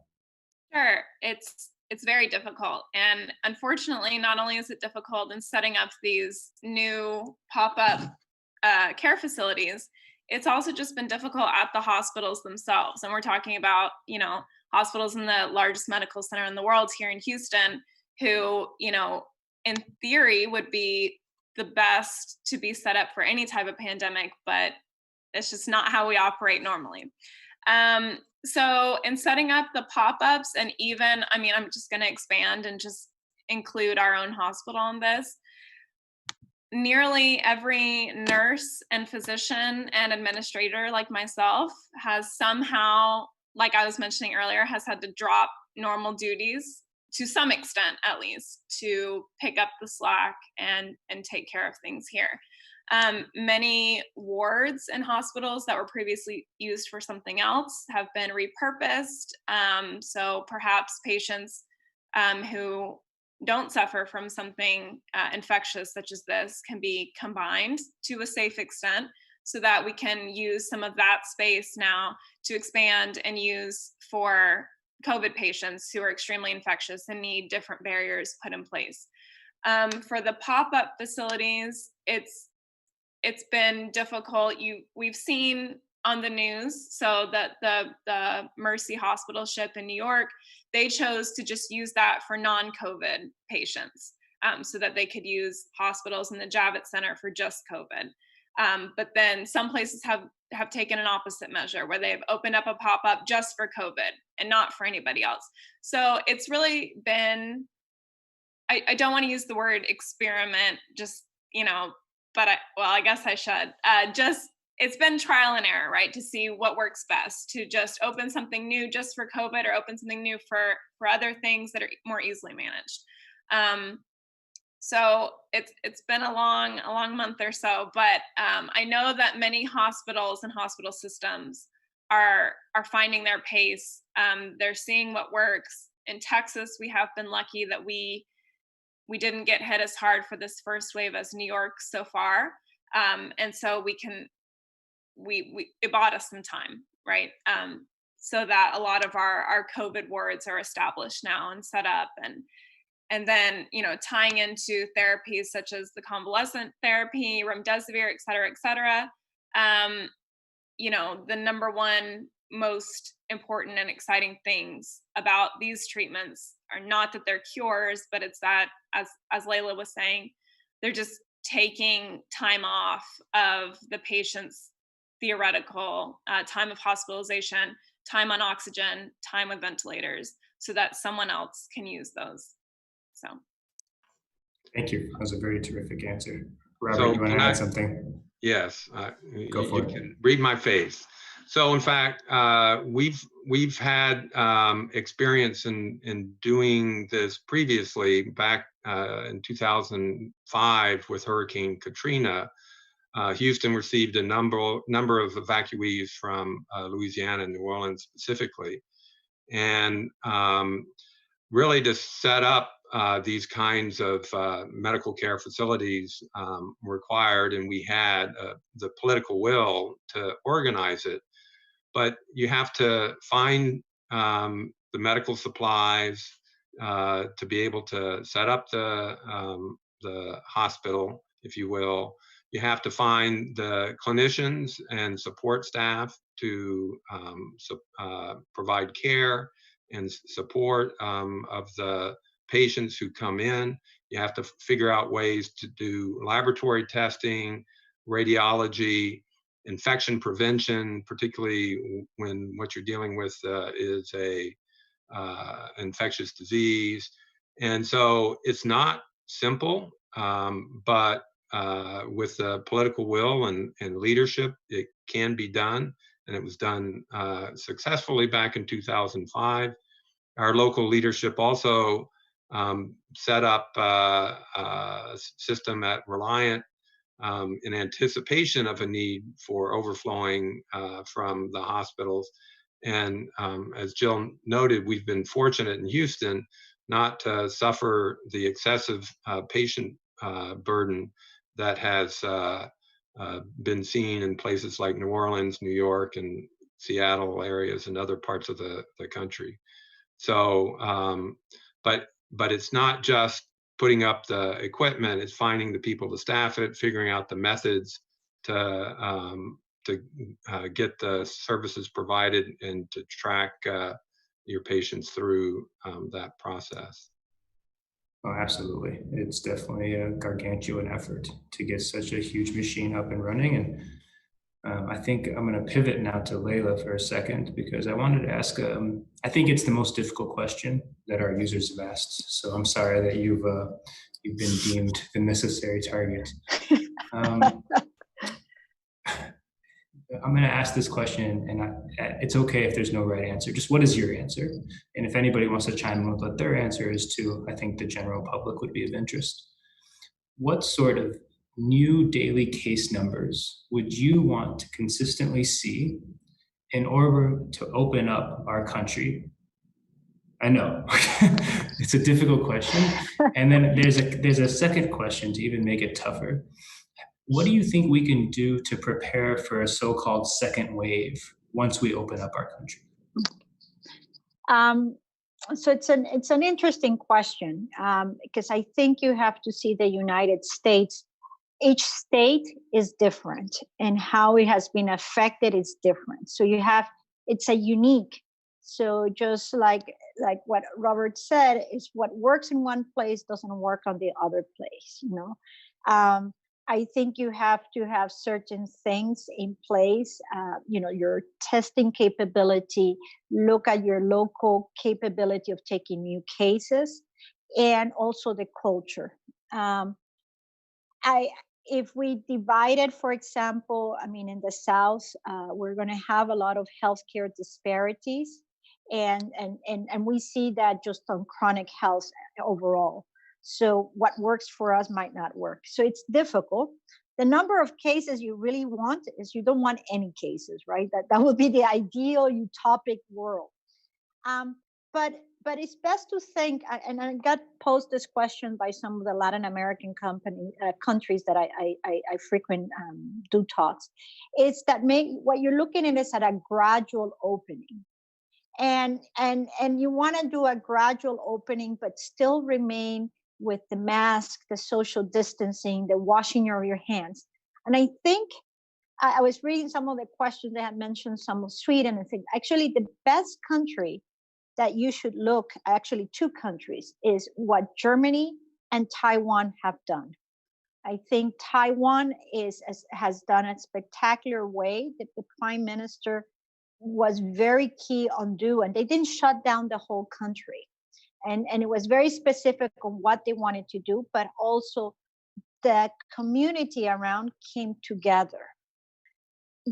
Sure, it's very difficult, and unfortunately, not only is it difficult in setting up these new pop-up care facilities, it's also just been difficult at the hospitals themselves. And we're talking about, hospitals in the largest medical center in the world here in Houston, who, in theory would be the best to be set up for any type of pandemic, but it's just not how we operate normally. So in setting up the pop-ups, and even, I'm just going to expand and just include our own hospital on this. Nearly every nurse and physician and administrator like myself has somehow, like I was mentioning earlier, has had to drop normal duties to some extent, at least, to pick up the slack and take care of things here. Many wards and hospitals that were previously used for something else have been repurposed. So perhaps patients who don't suffer from something infectious such as this can be combined to a safe extent, so that we can use some of that space now to expand and use for COVID patients who are extremely infectious and need different barriers put in place. For the pop-up facilities, it's been difficult. We've seen on the news, so that the Mercy Hospital ship in New York, they chose to just use that for non-COVID patients, so that they could use hospitals and the Javits Center for just COVID. But then some places have taken an opposite measure where they've opened up a pop-up just for COVID and not for anybody else. So it's really been, I don't want to use the word experiment, just, but I guess I should. It's been trial and error, right? To see what works best, to just open something new just for COVID or open something new for other things that are more easily managed. So it's been a long month or so, but I know that many hospitals and hospital systems are finding their pace. They're seeing what works. In Texas, we have been lucky that we didn't get hit as hard for this first wave as New York so far, and so it bought us some time, right? So that a lot of our COVID wards are established now and set up, and then, tying into therapies such as the convalescent therapy, remdesivir, et cetera, the number one most important and exciting things about these treatments are not that they're cures, but it's that, as Laila was saying, they're just taking time off of the patient's theoretical time of hospitalization, time on oxygen, time with ventilators, so that someone else can use those. So, thank you. That was a very terrific answer. Robert, you want to add something? Yes, go for it. Can read my face. So, in fact, we've had experience in doing this previously back in 2005 with Hurricane Katrina. Houston received a number of evacuees from Louisiana and New Orleans specifically, and really to set up these kinds of medical care facilities required, and we had the political will to organize it. But you have to find the medical supplies to be able to set up the hospital, if you will. You have to find the clinicians and support staff to provide care and support of the patients who come in. You have to figure out ways to do laboratory testing, radiology, infection prevention, particularly when what you're dealing with is a infectious disease. And so it's not simple, but with the political will and leadership, it can be done. And it was done successfully back in 2005. Our local leadership also set up a system at Reliant in anticipation of a need for overflowing from the hospitals. And as Jill noted, we've been fortunate in Houston not to suffer the excessive patient burden that has been seen in places like New Orleans, New York, and Seattle areas and other parts of the country. So, but it's not just putting up the equipment, it's finding the people to staff it, figuring out the methods to get the services provided and to track your patients through that process. Oh, absolutely. It's definitely a gargantuan effort to get such a huge machine up and running. And I think I'm going to pivot now to Laila for a second, because I wanted to ask, I think it's the most difficult question that our users have asked. So I'm sorry that you've been deemed the necessary target. I'm going to ask this question, and it's okay if there's no right answer. Just what is your answer? And if anybody wants to chime in with what their answer is too, I think the general public would be of interest. What sort of new daily case numbers would you want to consistently see in order to open up our country? I know it's a difficult question. And then there's a second question to even make it tougher. What do you think we can do to prepare for a so-called second wave once we open up our country? So it's an interesting question, because I think you have to see the United States. Each state is different, and how it has been affected is different. So it's a unique. So just like what Robert said, is what works in one place doesn't work on the other place. I think you have to have certain things in place, your testing capability, look at your local capability of taking new cases, and also the culture. If we divided, for example, in the South, we're going to have a lot of healthcare disparities, and we see that just on chronic health overall. So what works for us might not work. So it's difficult. The number of cases you really want is, you don't want any cases, right? That would be the ideal utopic world. But it's best to think, and I got posed this question by some of the Latin American countries that I frequent do talks. It's that what you're looking at is at a gradual opening. And you want to do a gradual opening, but still remain with the mask, the social distancing, the washing of your hands. And I think I was reading some of the questions. They had mentioned some of Sweden. I think actually the best country that you should look, actually two countries, is what Germany and Taiwan have done. I think Taiwan has done a spectacular way. That the prime minister was very key on and they didn't shut down the whole country. And it was very specific on what they wanted to do, but also the community around came together.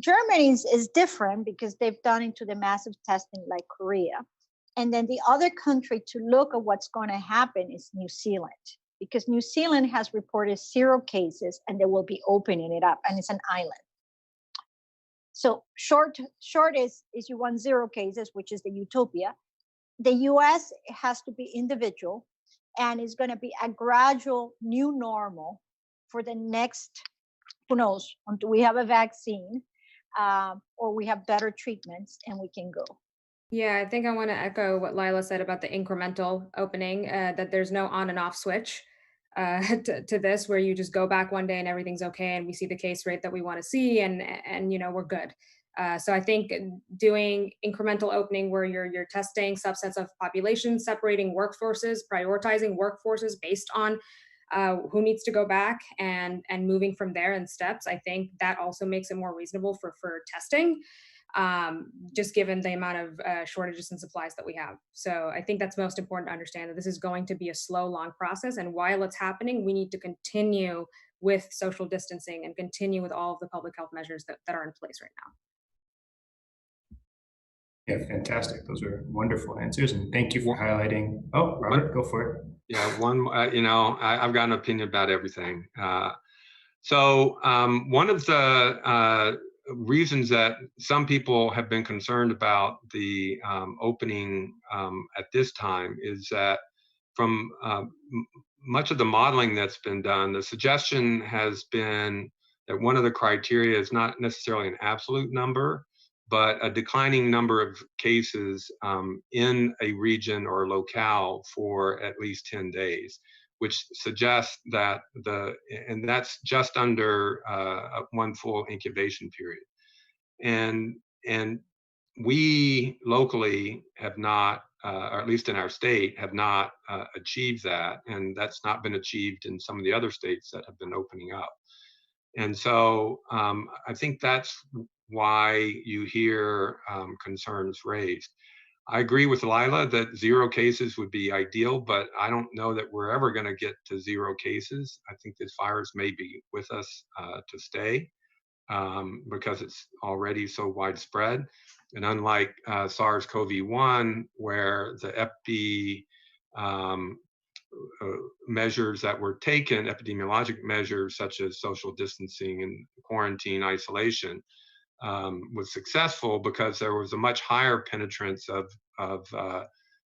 Germany is different because they've done into the massive testing like Korea. And then the other country to look at what's going to happen is New Zealand, because New Zealand has reported 0 cases and they will be opening it up, and it's an island. So short is you want 0 cases, which is the utopia. The US has to be individual, and it's going to be a gradual new normal for the next, who knows, until we have a vaccine or we have better treatments and we can go. Yeah, I think I want to echo what Laila said about the incremental opening, that there's no on and off switch to this, where you just go back one day and everything's okay and we see the case rate that we want to see, and we're good. So I think doing incremental opening where you're testing subsets of population, separating workforces, prioritizing workforces based on who needs to go back, and moving from there in steps, I think that also makes it more reasonable for testing, just given the amount of shortages and supplies that we have. So I think that's most important to understand, that this is going to be a slow, long process. And while it's happening, we need to continue with social distancing and continue with all of the public health measures that are in place right now. Yeah, fantastic. Those were wonderful answers, and thank you for highlighting. Oh, Robert, go for it. Yeah, I've got an opinion about everything. So one of the reasons that some people have been concerned about the opening at this time is that from much of the modeling that's been done, the suggestion has been that one of the criteria is not necessarily an absolute number, but a declining number of cases in a region or locale for at least 10 days, which suggests that and that's just under one full incubation period. And we locally have not, or at least in our state, have not achieved that. And that's not been achieved in some of the other states that have been opening up. And so I think that's why you hear concerns raised. I agree with Laila that 0 cases would be ideal, but I don't know that we're ever going to get to 0 cases. I think this virus may be with us to stay because it's already so widespread. And unlike SARS-CoV-1, where the measures that were taken, epidemiologic measures such as social distancing and quarantine isolation, was successful because there was a much higher penetrance of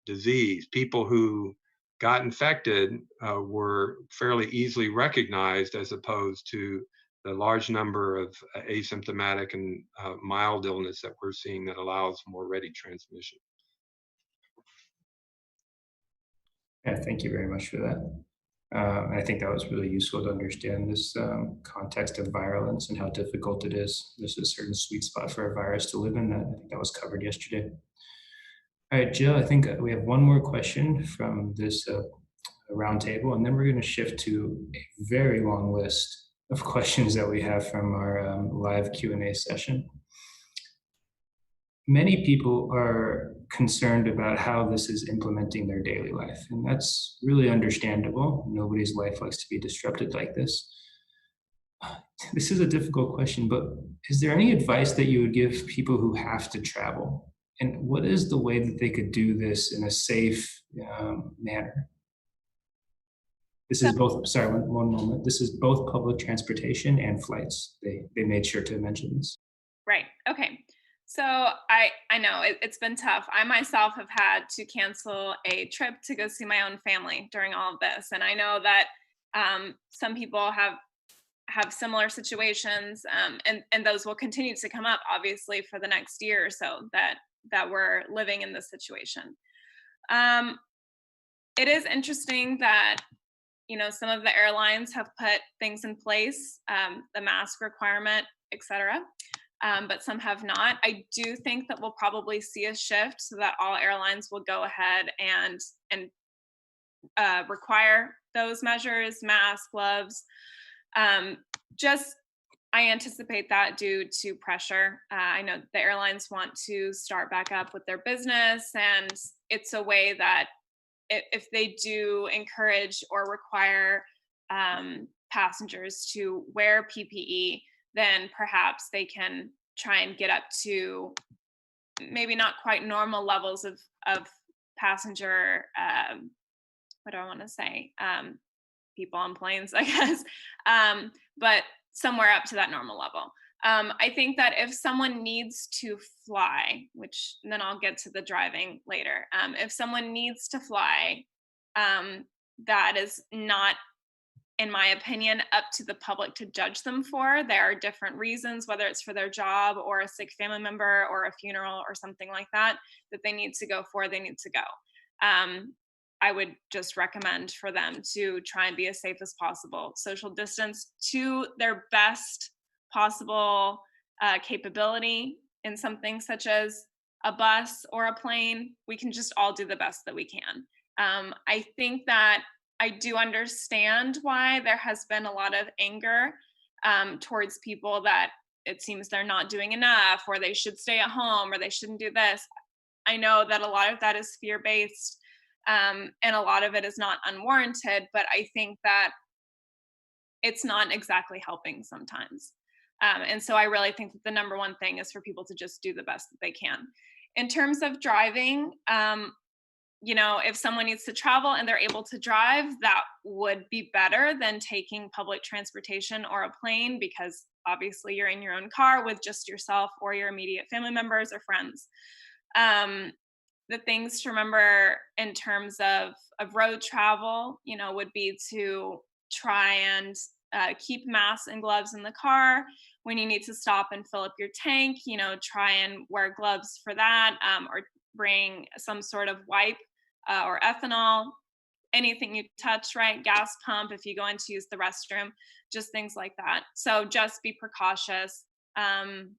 disease. People who got infected were fairly easily recognized, as opposed to the large number of asymptomatic and mild illness that we're seeing that allows more ready transmission. Yeah, thank you very much for that. I think that was really useful to understand this context of virulence and how difficult it is. There's a certain sweet spot for a virus to live in that I think that was covered yesterday. All right, Jill, I think we have one more question from this roundtable, and then we're going to shift to a very long list of questions that we have from our live Q&A session. Many people are concerned about how this is implementing their daily life, and that's really understandable. Nobody's life likes to be disrupted like this. This is a difficult question, but is there any advice that you would give people who have to travel? And what is the way that they could do this in a safe manner? This is both, sorry, one moment. This is both public transportation and flights. They made sure to mention this. Right. Okay. So I know it's been tough. I myself have had to cancel a trip to go see my own family during all of this. And I know that some people have similar situations, and those will continue to come up, obviously, for the next year or so that we're living in this situation. It is interesting that some of the airlines have put things in place, the mask requirement, etc. But some have not. I do think that we'll probably see a shift so that all airlines will go ahead and require those measures, masks, gloves. I anticipate that due to pressure. I know the airlines want to start back up with their business, and it's a way that if they do encourage or require passengers to wear PPE, then perhaps they can try and get up to maybe not quite normal levels of passenger, what do I want to say? People on planes, I guess, but somewhere up to that normal level. I think that if someone needs to fly, which then I'll get to the driving later, if someone needs to fly, that is not, in my opinion, up to the public to judge them for. There are different reasons, whether it's for their job or a sick family member or a funeral or something like that they need to go for, they need to go. I would just recommend for them to try and be as safe as possible, social distance to their best possible capability in something such as a bus or a plane. We can just all do the best that we can. I think that I do understand why there has been a lot of anger towards people that it seems they're not doing enough, or they should stay at home, or they shouldn't do this. I know that a lot of that is fear-based, and a lot of it is not unwarranted, but I think that it's not exactly helping sometimes. And so I really think that the number one thing is for people to just do the best that they can. In terms of driving, if someone needs to travel and they're able to drive, that would be better than taking public transportation or a plane, because obviously you're in your own car with just yourself or your immediate family members or friends. The things to remember in terms of road travel, would be to try and keep masks and gloves in the car. When you need to stop and fill up your tank, try and wear gloves for that, or bring some sort of wipe or ethanol, anything you touch, right? Gas pump, if you go in to use the restroom, just things like that. So just be precautious. And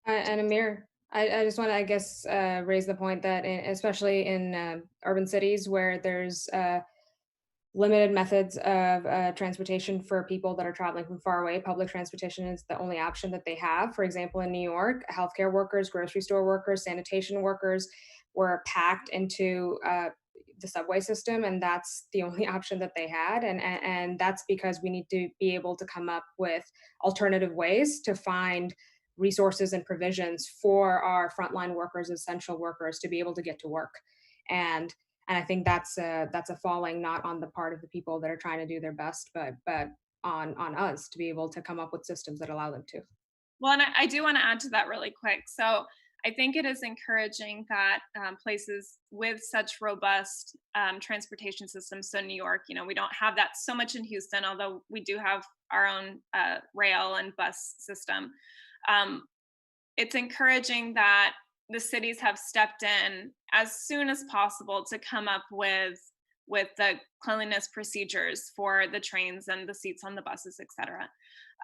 Amir, I just want to, I guess, raise the point that especially in urban cities where there's limited methods of transportation for people that are traveling from far away, public transportation is the only option that they have. For example, in New York, healthcare workers, grocery store workers, sanitation workers were packed into the subway system, and that's the only option that they had. And that's because we need to be able to come up with alternative ways to find resources and provisions for our frontline workers, essential workers, to be able to get to work. And I think that's a falling not on the part of the people that are trying to do their best, but on us to be able to come up with systems that allow them to. Well, and I do want to add to that really quick. So I think it is encouraging that places with such robust transportation systems, so New York, we don't have that so much in Houston, although we do have our own rail and bus system. It's encouraging that the cities have stepped in as soon as possible to come up with with the cleanliness procedures for the trains and the seats on the buses, etc.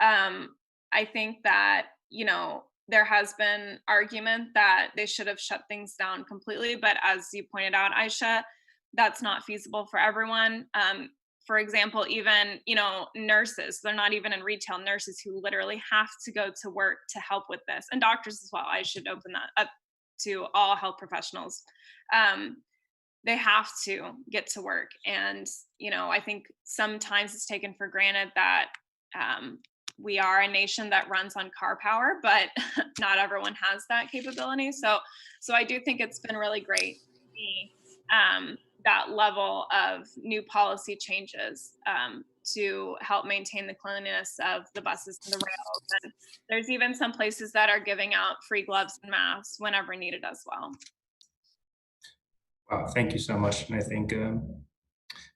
I think that, there has been argument that they should have shut things down completely, but as you pointed out, Ayesha, that's not feasible for everyone. For example, even, nurses, they're not even in retail, nurses who literally have to go to work to help with this, and doctors as well. I should open that up to all health professionals. They have to get to work. And, I think sometimes it's taken for granted that we are a nation that runs on car power, but not everyone has that capability. So I do think it's been really great to see that level of new policy changes to help maintain the cleanliness of the buses and the rails. And there's even some places that are giving out free gloves and masks whenever needed as well. Wow, thank you so much. And I think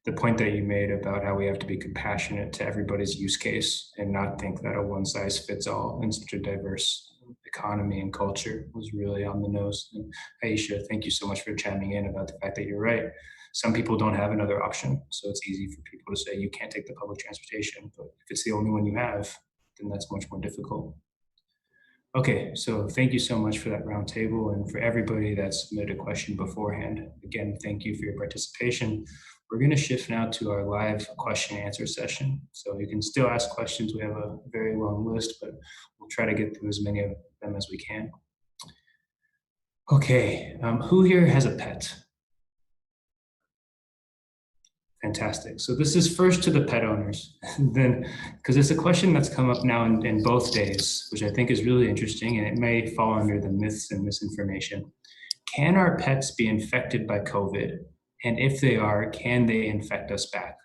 the point that you made about how we have to be compassionate to everybody's use case and not think that a one size fits all in such a diverse economy and culture was really on the nose. And Ayesha, thank you so much for chiming in about the fact that you're right. Some people don't have another option. So it's easy for people to say you can't take the public transportation, but if it's the only one you have, then that's much more difficult. Okay, so thank you so much for that roundtable, and for everybody that submitted a question beforehand. Again, thank you for your participation. We're going to shift now to our live question and answer session. So you can still ask questions. We have a very long list, but we'll try to get through as many of them as we can. Okay, who here has a pet? Fantastic. So this is first to the pet owners, then, because it's a question that's come up now in both days, which I think is really interesting, and it may fall under the myths and misinformation. Can our pets be infected by COVID? And if they are, can they infect us back?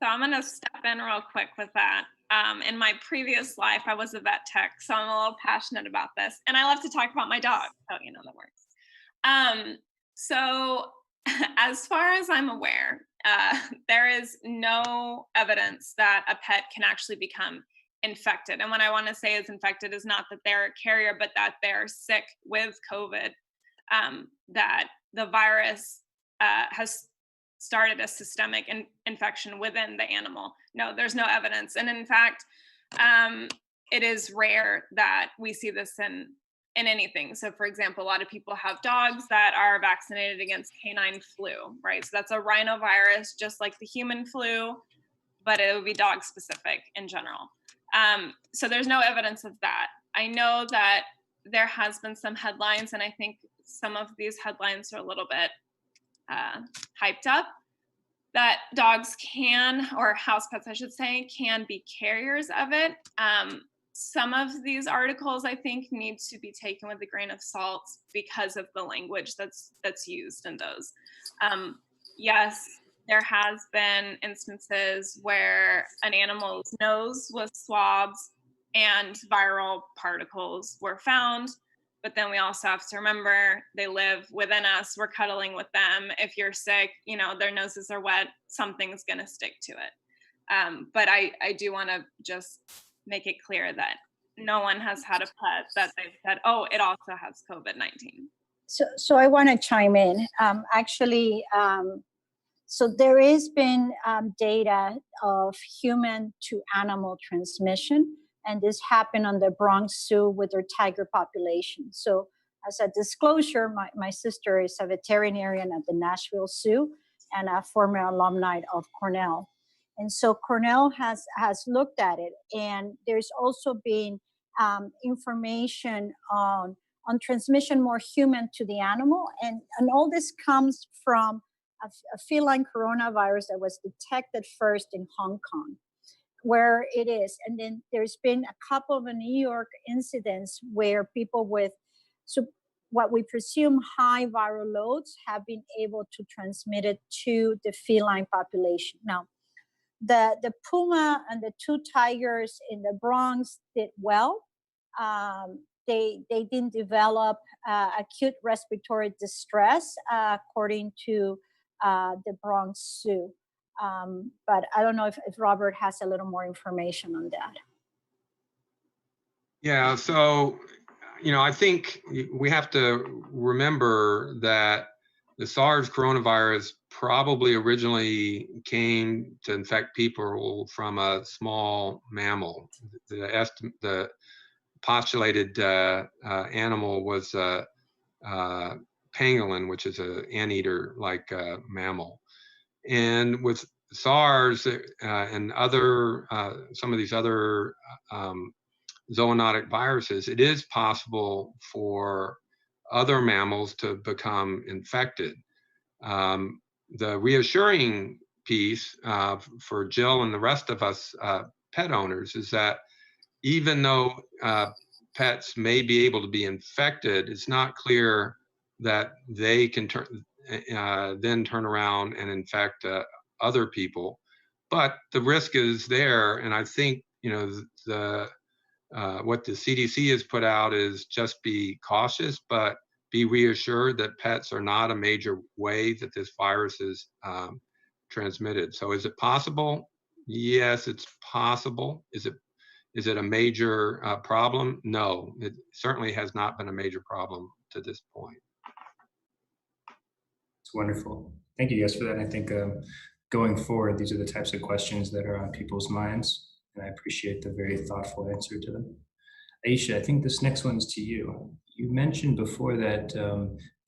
So I'm going to step in real quick with that. In my previous life, I was a vet tech, so I'm a little passionate about this. And I love to talk about my dog. So, that works. So as far as I'm aware, there is no evidence that a pet can actually become infected. And what I want to say is infected is not that they're a carrier, but that they're sick with COVID, that the virus has started a systemic infection within the animal. No, there's no evidence. And in fact, it is rare that we see this in anything. So for example, a lot of people have dogs that are vaccinated against canine flu, right? So that's a rhinovirus, just like the human flu, but it would be dog specific in general. So there's no evidence of that. I know that there has been some headlines, and I think some of these headlines are a little bit hyped up, that dogs can, or house pets, I should say, can be carriers of it. Some of these articles, I think, need to be taken with a grain of salt because of the language that's used in those. Yes, there has been instances where an animal's nose was swabbed and viral particles were found. But then we also have to remember they live within us. We're cuddling with them. If you're sick, their noses are wet, something's going to stick to it. But I do want to just make it clear that no one has had a pet that they've said, oh, it also has COVID-19. So I want to chime in. So there has been data of human to animal transmission, and this happened on the Bronx Zoo with their tiger population. So as a disclosure, my sister is a veterinarian at the Nashville Zoo and a former alumni of Cornell. And so Cornell has looked at it, and there's also been information on transmission more human to the animal. And all this comes from a feline coronavirus that was detected first in Hong Kong, where it is. And then there's been a couple of New York incidents where people with what we presume high viral loads have been able to transmit it to the feline population. Now, the puma and the two tigers in the Bronx did well. They didn't develop acute respiratory distress, according to the Bronx Zoo. But I don't know if Robert has a little more information on that. Yeah, so, I think we have to remember that the SARS coronavirus probably originally came to infect people from a small mammal. The postulated animal was pangolin, which is an anteater-like mammal. And with SARS and other some of these other zoonotic viruses, it is possible for other mammals to become infected. The reassuring piece for Jill and the rest of us pet owners is that even though pets may be able to be infected, it's not clear that they can then turn around and infect other people. But the risk is there, and I think what the CDC has put out is just be cautious, but be reassured that pets are not a major way that this virus is transmitted. So is it possible? Yes, it's possible. Is it a major problem? No, it certainly has not been a major problem to this point. It's wonderful. Thank you, yes, for that. I think going forward, these are the types of questions that are on people's minds, and I appreciate the very thoughtful answer to them. Ayesha, I think this next one's to you. You mentioned before that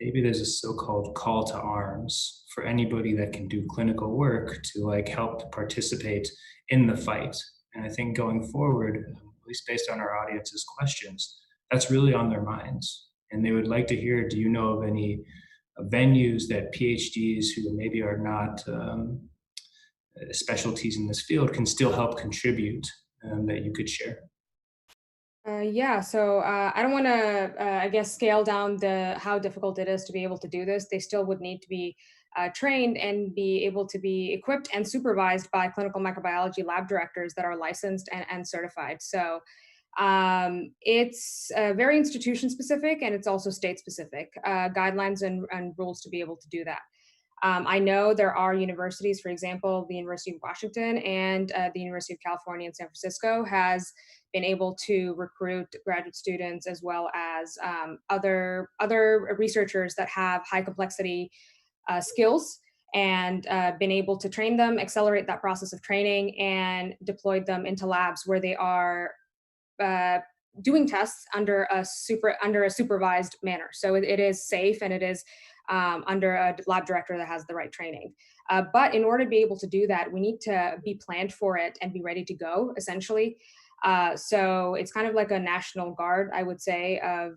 maybe there's a so-called call to arms for anybody that can do clinical work to help participate in the fight. And I think going forward, at least based on our audience's questions, that's really on their minds. And they would like to hear, do you know of any venues that PhDs who maybe are not specialties in this field can still help contribute that you could share? Yeah, so I don't want to, I guess, scale down how difficult it is to be able to do this. They still would need to be trained and be able to be equipped and supervised by clinical microbiology lab directors that are licensed and certified. So it's very institution specific, and it's also state specific guidelines and rules to be able to do that. I know there are universities, for example, the University of Washington and the University of California in San Francisco has been able to recruit graduate students as well as other researchers that have high complexity skills and been able to train them, accelerate that process of training, and deployed them into labs where they are doing tests under a supervised manner. So it is safe, and it is under a lab director that has the right training. But in order to be able to do that, we need to be planned for it and be ready to go, essentially. So it's kind of like a national guard, I would say, of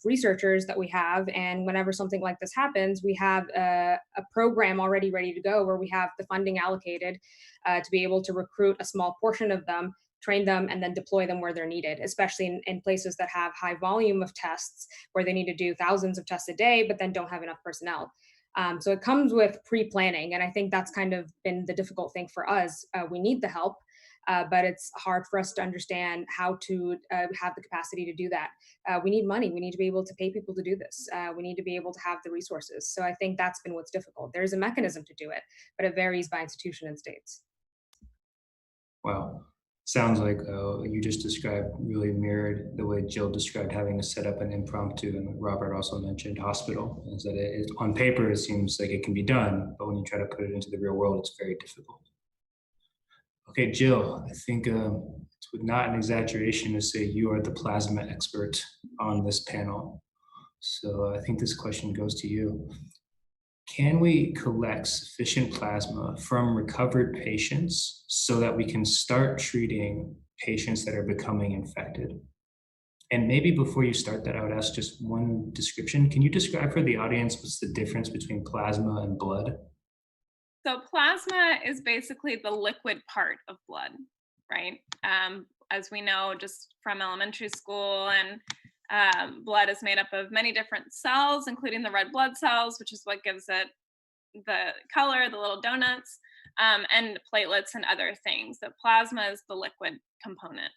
researchers that we have. And whenever something like this happens, we have a program already ready to go where we have the funding allocated to be able to recruit a small portion of them, train them, and then deploy them where they're needed, especially in places that have high volume of tests where they need to do thousands of tests a day, but then don't have enough personnel. So it comes with pre-planning. And I think that's kind of been the difficult thing for us. We need the help, but it's hard for us to understand how to have the capacity to do that. We need money. We need to be able to pay people to do this. We need to be able to have the resources. So I think that's been what's difficult. There's a mechanism to do it, but it varies by institution and states. Wow. Sounds like you just described really mirrored the way Jill described having to set up an impromptu, and Robert also mentioned hospital, is that on paper it seems like it can be done, but when you try to put it into the real world, it's very difficult. Okay, Jill, I think it's not an exaggeration to say you are the plasma expert on this panel. So I think this question goes to you. Can we collect sufficient plasma from recovered patients so that we can start treating patients that are becoming infected? And maybe before you start that, I would ask just one description. Can you describe for the audience what's the difference between plasma and blood? So plasma is basically the liquid part of blood, right? As we know, just from elementary school, and blood is made up of many different cells, including the red blood cells, which is what gives it the color, the little donuts, and platelets and other things. The plasma is the liquid component.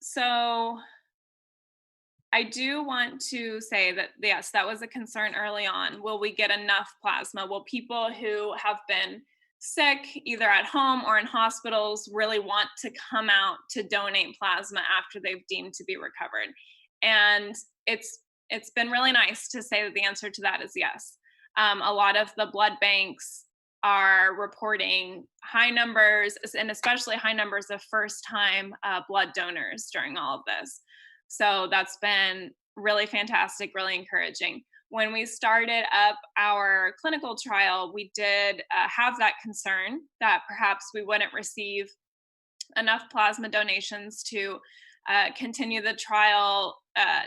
So I do want to say that, yes, that was a concern early on. Will we get enough plasma? Will people who have been sick, either at home or in hospitals, really want to come out to donate plasma after they've deemed to be recovered? And it's been really nice to say that the answer to that is yes. A lot of the blood banks are reporting high numbers, and especially high numbers of first-time blood donors during all of this. So that's been really fantastic, really encouraging. When we started up our clinical trial, we did have that concern that perhaps we wouldn't receive enough plasma donations to continue the trial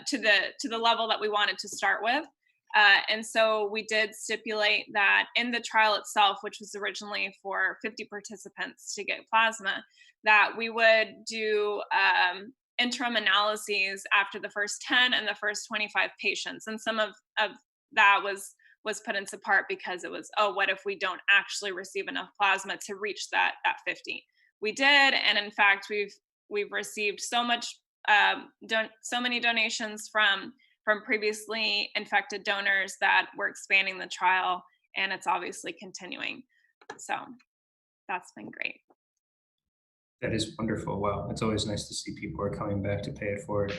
to the level that we wanted to start with. And so we did stipulate that in the trial itself, which was originally for 50 participants to get plasma, that we would do interim analyses after the first 10 and the first 25 patients. And some of that was put into part because it was, oh, what if we don't actually receive enough plasma to reach that 50? We did, and in fact, we've received so many donations from previously infected donors that we're expanding the trial, and it's obviously continuing. So that's been great. That is wonderful. Wow, it's always nice to see people are coming back to pay it forward.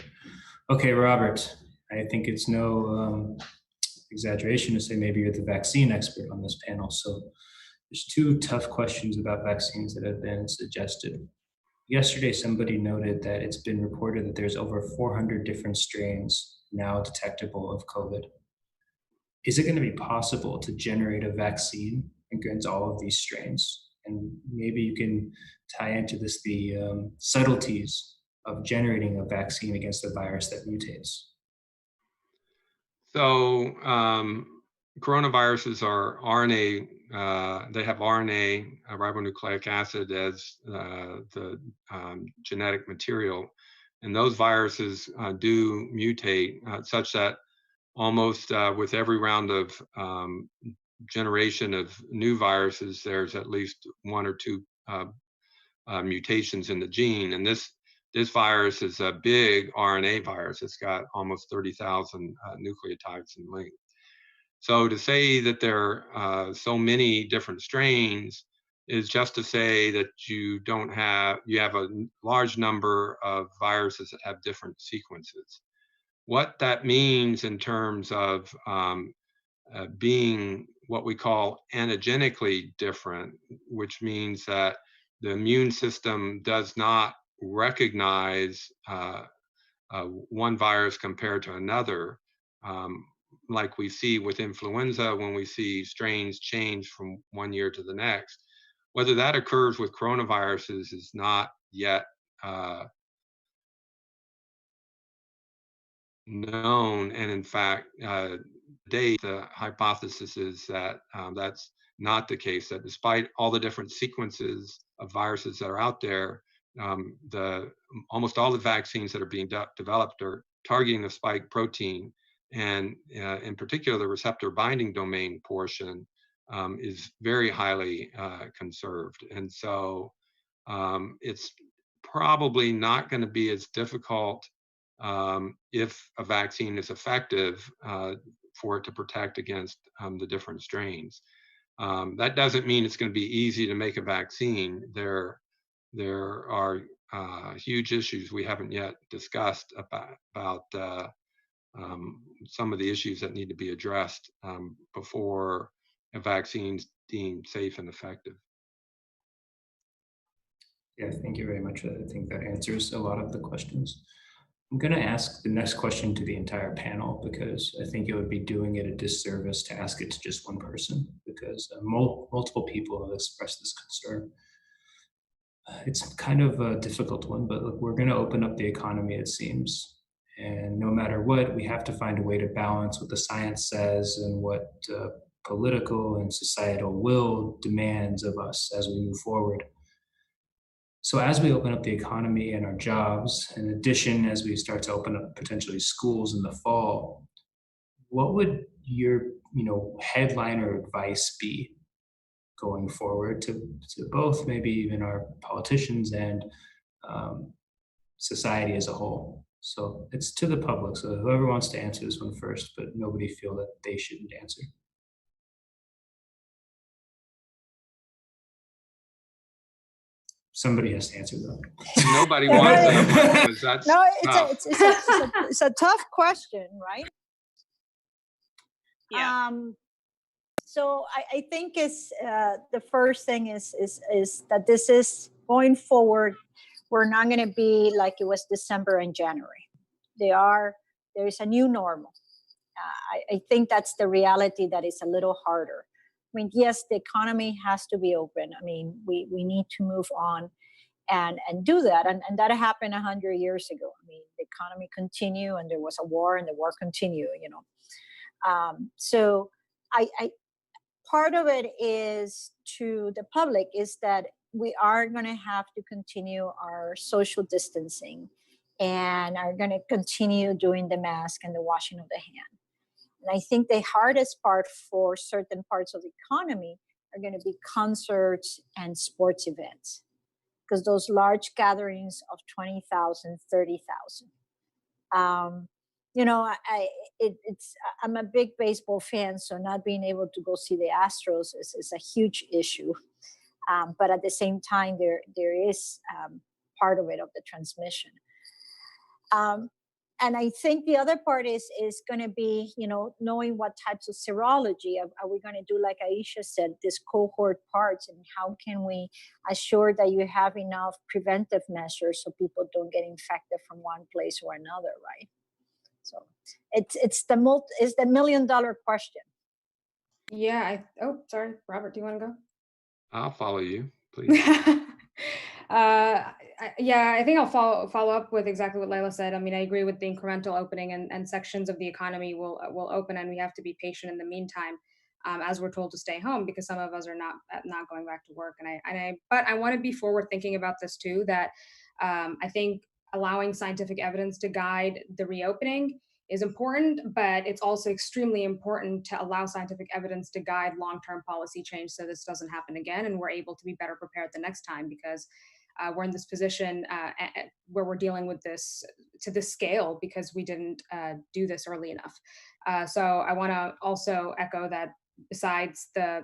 Okay, Robert, I think it's no exaggeration to say maybe you're the vaccine expert on this panel. So there's two tough questions about vaccines that have been suggested. Yesterday, somebody noted that it's been reported that there's over 400 different strains now detectable of COVID. Is it going to be possible to generate a vaccine against all of these strains? And maybe you can tie into this the subtleties of generating a vaccine against a virus that mutates. So coronaviruses are RNA, they have RNA, ribonucleic acid as the genetic material. And those viruses do mutate such that almost with every round of generation of new viruses, there's at least one or two mutations in the gene. And this virus is a big RNA virus. It's got almost 30,000 nucleotides in length. So to say that there are so many different strains is just to say that you have a large number of viruses that have different sequences. What that means in terms of being what we call antigenically different, which means that the immune system does not recognize one virus compared to another, like we see with influenza when we see strains change from one year to the next. Whether that occurs with coronaviruses is not yet known, and in fact, today the hypothesis is that that's not the case, that despite all the different sequences of viruses that are out there, almost all the vaccines that are being developed are targeting the spike protein, and in particular the receptor binding domain portion is very highly conserved. And so it's probably not going to be as difficult if a vaccine is effective for it to protect against the different strains. That doesn't mean it's going to be easy to make a vaccine. There are huge issues we haven't yet discussed about some of the issues that need to be addressed before a vaccine's deemed safe and effective. Yeah, thank you very much. I think that answers a lot of the questions. I'm going to ask the next question to the entire panel because I think it would be doing it a disservice to ask it to just one person, because multiple people have expressed this concern. It's kind of a difficult one, but look, we're going to open up the economy, it seems. And no matter what, we have to find a way to balance what the science says and what political and societal will demands of us as we move forward. So as we open up the economy and our jobs, in addition, as we start to open up potentially schools in the fall, what would your headliner advice be going forward to both maybe even our politicians and society as a whole? So it's to the public. So whoever wants to answer this one first, but nobody feel that they shouldn't answer. Somebody has to answer that. Nobody wants it. No, it's a tough question, right? Yeah. So I think it's the first thing is that this is going forward. We're not going to be like it was December and January. There is a new normal. I think that's the reality that is a little harder. I mean, yes, the economy has to be open. I mean, we need to move on and do that. And that happened 100 years ago. I mean, the economy continued and there was a war and the war continued, you know. So I part of it is to the public is that we are going to have to continue our social distancing and are going to continue doing the mask and the washing of the hand. And I think the hardest part for certain parts of the economy are going to be concerts and sports events, because those large gatherings of 20,000, 30,000. You know, I'm a big baseball fan, so not being able to go see the Astros is a huge issue. But at the same time, there is part of it of the transmission. And I think the other part is going to be, you know, knowing what types of serology are we going to do, like Ayesha said, this cohort parts, and how can we assure that you have enough preventive measures so people don't get infected from one place or another, right? So it's the $1 million question. Yeah. Oh, sorry, Robert, do you want to go? I'll follow you, please. Yeah, I think I'll follow up with exactly what Laila said. I mean, I agree with the incremental opening, and sections of the economy will open, and we have to be patient in the meantime, as we're told to stay home, because some of us are not going back to work. But I want to be forward thinking about this too. That I think allowing scientific evidence to guide the reopening is important, but it's also extremely important to allow scientific evidence to guide long-term policy change so this doesn't happen again, and we're able to be better prepared the next time, because we're in this position where we're dealing with this to this scale because we didn't do this early enough. So I want to also echo that besides the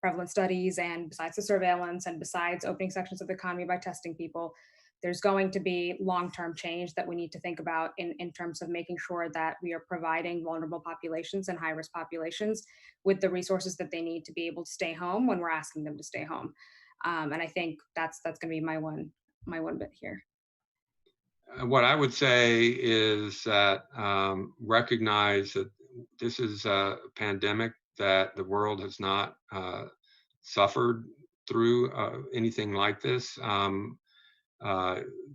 prevalent studies, and besides the surveillance, and besides opening sections of the economy by testing people, there's going to be long-term change that we need to think about in terms of making sure that we are providing vulnerable populations and high-risk populations with the resources that they need to be able to stay home when we're asking them to stay home. And I think that's going to be my one bit here. What I would say is that recognize that this is a pandemic that the world has not suffered through anything like this.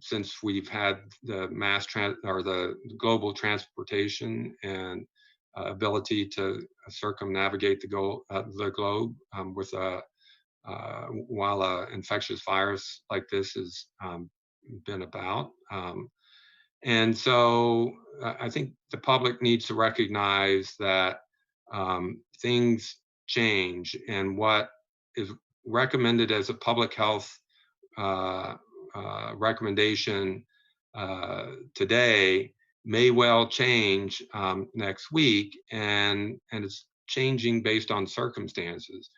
Since we've had the the global transportation and ability to circumnavigate the globe with while an infectious virus like this has been about. And so I think the public needs to recognize that things change, and what is recommended as a public health recommendation today may well change next week, and it's changing based on circumstances.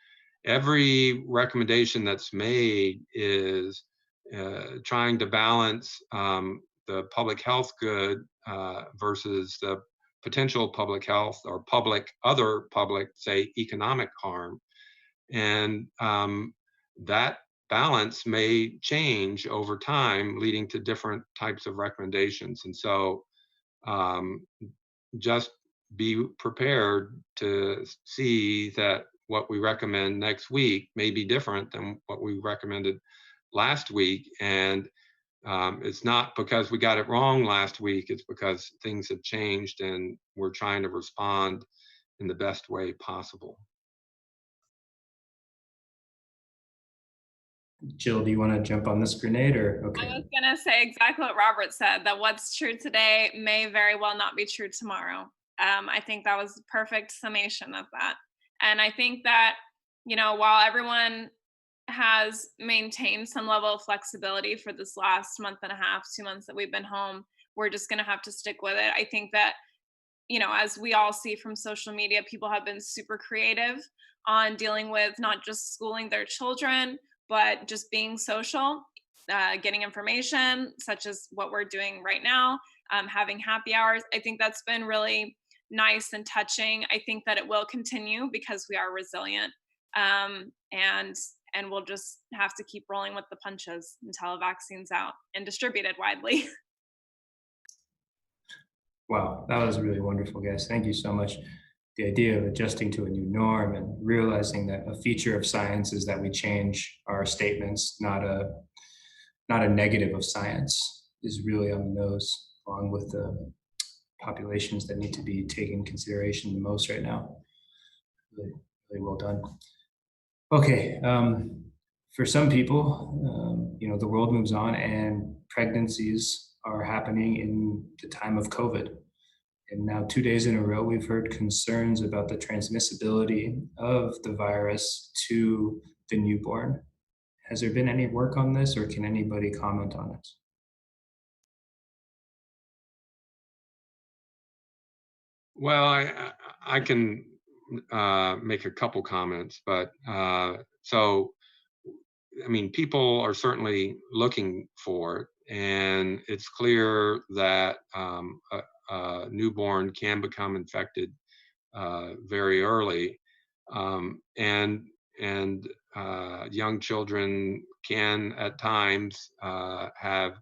Every recommendation that's made is trying to balance the public health good versus the potential public health or other public, say, economic harm. And that balance may change over time, leading to different types of recommendations. And so just be prepared to see that what we recommend next week may be different than what we recommended last week. And it's not because we got it wrong last week, it's because things have changed and we're trying to respond in the best way possible. Jill, do you want to jump on this grenade, or okay? I was going to say exactly what Robert said, that what's true today may very well not be true tomorrow. I think that was a perfect summation of that. And I think that, you know, while everyone has maintained some level of flexibility for this last month and a half, 2 months that we've been home, we're just going to have to stick with it. I think that, you know, as we all see from social media, people have been super creative on dealing with not just schooling their children, but just being social, getting information, such as what we're doing right now, having happy hours. I think that's been really nice and touching. I think that it will continue because we are resilient, and we'll just have to keep rolling with the punches until a vaccine's out and distributed widely. Wow, that was really wonderful, guys. Thank you so much. The idea of adjusting to a new norm and realizing that a feature of science is that we change our statements, not a negative of science, is really on the nose, along with the populations that need to be taken into consideration the most right now. Really, really well done. Okay, for some people, the world moves on and pregnancies are happening in the time of COVID. And now 2 days in a row, we've heard concerns about the transmissibility of the virus to the newborn. Has there been any work on this, or can anybody comment on it? Well, I can make a couple comments, but so, I mean, people are certainly looking for it, and it's clear that a newborn can become infected very early, and young children can at times have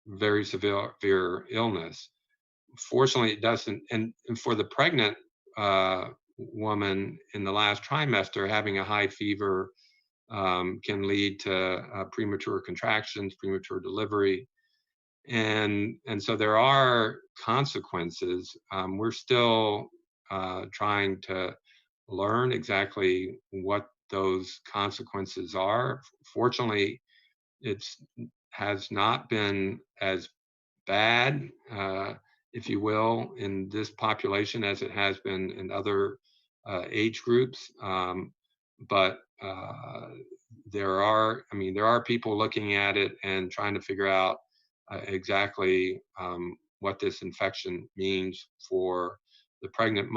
very severe illness. Fortunately, it doesn't. And for the pregnant woman in the last trimester, having a high fever can lead to premature contractions, premature delivery, and so there are consequences. We're still trying to learn exactly what those consequences are. Fortunately, it has not been as bad, if you will, in this population as it has been in other age groups. But there are people looking at it and trying to figure out exactly what this infection means for the pregnant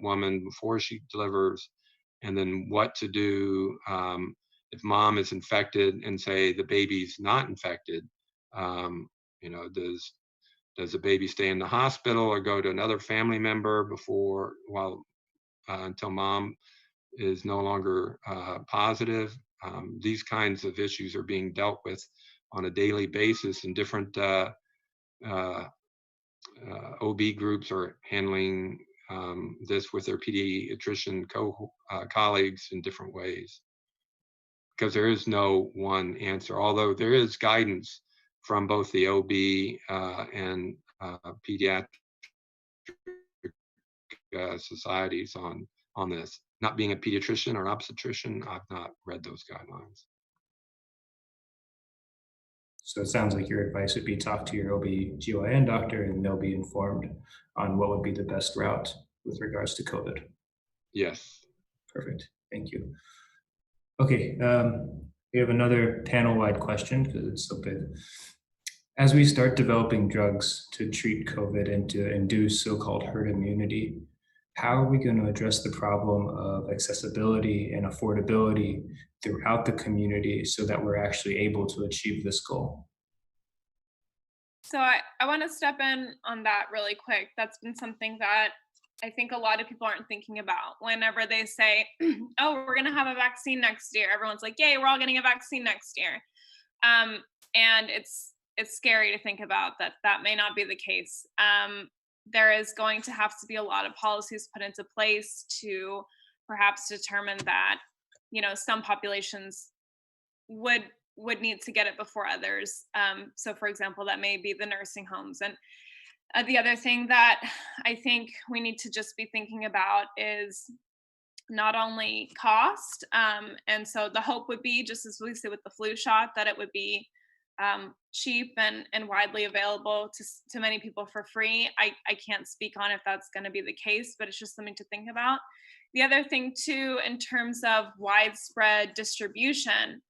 woman before she delivers, and then what to do if mom is infected and say the baby's not infected. Does the baby stay in the hospital or go to another family member until mom is no longer positive? These kinds of issues are being dealt with on a daily basis, and different OB groups are handling this with their pediatrician colleagues in different ways, because there is no one answer, although there is guidance from both the OB and pediatric societies on this. Not being a pediatrician or an obstetrician, I've not read those guidelines. So it sounds like your advice would be talk to your OB/GYN doctor, and they'll be informed on what would be the best route with regards to COVID. Yes. Perfect. Thank you. Okay, we have another panel-wide question because it's so big. As we start developing drugs to treat COVID and to induce so-called herd immunity, how are we going to address the problem of accessibility and affordability throughout the community so that we're actually able to achieve this goal? So I want to step in on that really quick. That's been something that I think a lot of people aren't thinking about. Whenever they say, oh, we're going to have a vaccine next year, everyone's like, yay, we're all getting a vaccine next year. And it's scary to think about that may not be the case. There is going to have to be a lot of policies put into place to perhaps determine that, some populations would need to get it before others. So for example, that may be the nursing homes. And the other thing that I think we need to just be thinking about is not only cost. And so the hope would be, just as we see with the flu shot, that it would be cheap and widely available to many people for free. I can't speak on if that's going to be the case, but it's just something to think about. The other thing too, in terms of widespread distribution,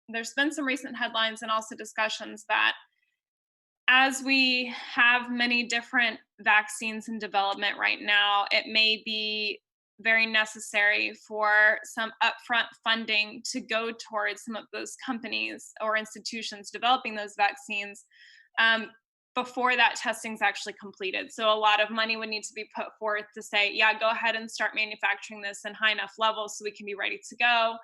there's been some recent headlines and also discussions that as we have many different vaccines in development right now, it may be very necessary for some upfront funding to go towards some of those companies or institutions developing those vaccines, before that testing is actually completed. So a lot of money would need to be put forth to say, yeah, go ahead and start manufacturing this in high enough levels so we can be ready to go.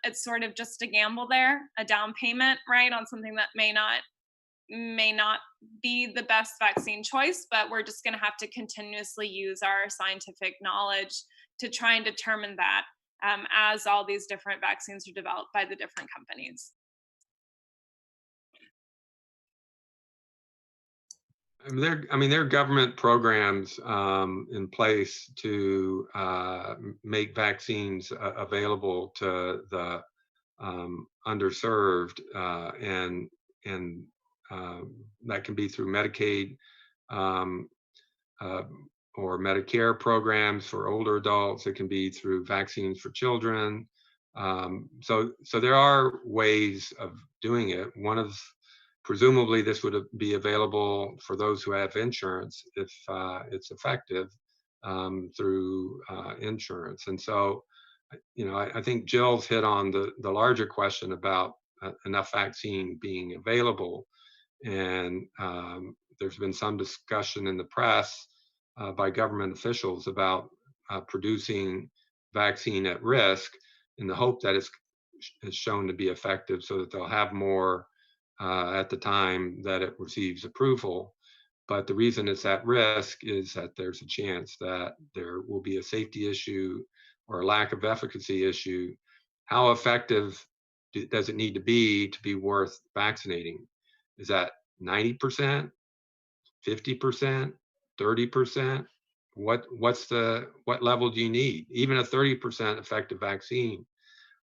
It's sort of just a gamble there, a down payment, right, on something that may not be the best vaccine choice, but we're just going to have to continuously use our scientific knowledge to try and determine that as all these different vaccines are developed by the different companies. There are government programs in place to make vaccines available to the underserved, and that can be through Medicaid or Medicare programs for older adults. It can be through vaccines for children. So there are ways of doing it. Presumably this would be available for those who have insurance if it's effective through insurance. And so, I think Jill's hit on the larger question about enough vaccine being available. And there's been some discussion in the press by government officials about producing vaccine at risk in the hope that it's shown to be effective so that they'll have more at the time that it receives approval. But the reason it's at risk is that there's a chance that there will be a safety issue or a lack of efficacy issue. How effective does it need to be worth vaccinating? Is that 90%, 50%, 30%? What level do you need? Even a 30% effective vaccine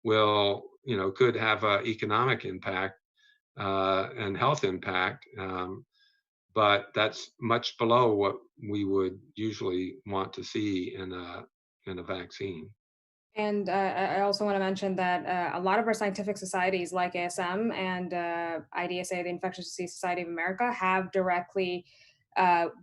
could have an economic impact and health impact, but that's much below what we would usually want to see in a vaccine. And I also want to mention that a lot of our scientific societies like ASM and IDSA, the Infectious Disease Society of America, have directly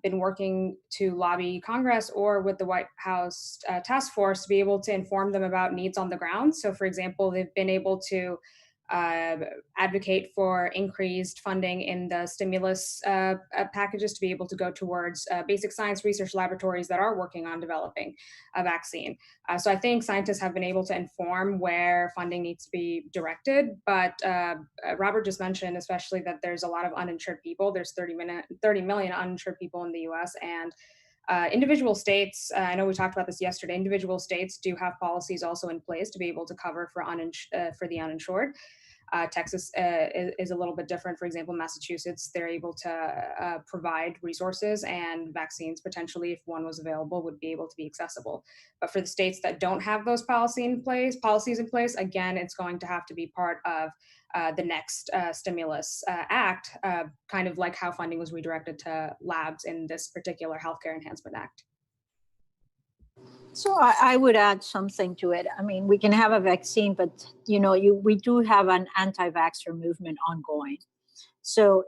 been working to lobby Congress or with the White House task force to be able to inform them about needs on the ground. So for example, they've been able to advocate for increased funding in the stimulus packages to be able to go towards basic science research laboratories that are working on developing a vaccine. So I think scientists have been able to inform where funding needs to be directed, but Robert just mentioned especially that there's a lot of uninsured people. There's 30 million uninsured people in the US, and individual states, I know we talked about this yesterday, individual states do have policies also in place to be able to cover for the uninsured. Texas is a little bit different. For example, Massachusetts, they're able to provide resources and vaccines potentially, if one was available, would be able to be accessible. But for the states that don't have those policies in place, again, it's going to have to be part of the next stimulus act, kind of like how funding was redirected to labs in this particular Healthcare Enhancement Act. So I would add something to it. I mean, we can have a vaccine, but we do have an anti-vaxxer movement ongoing. So,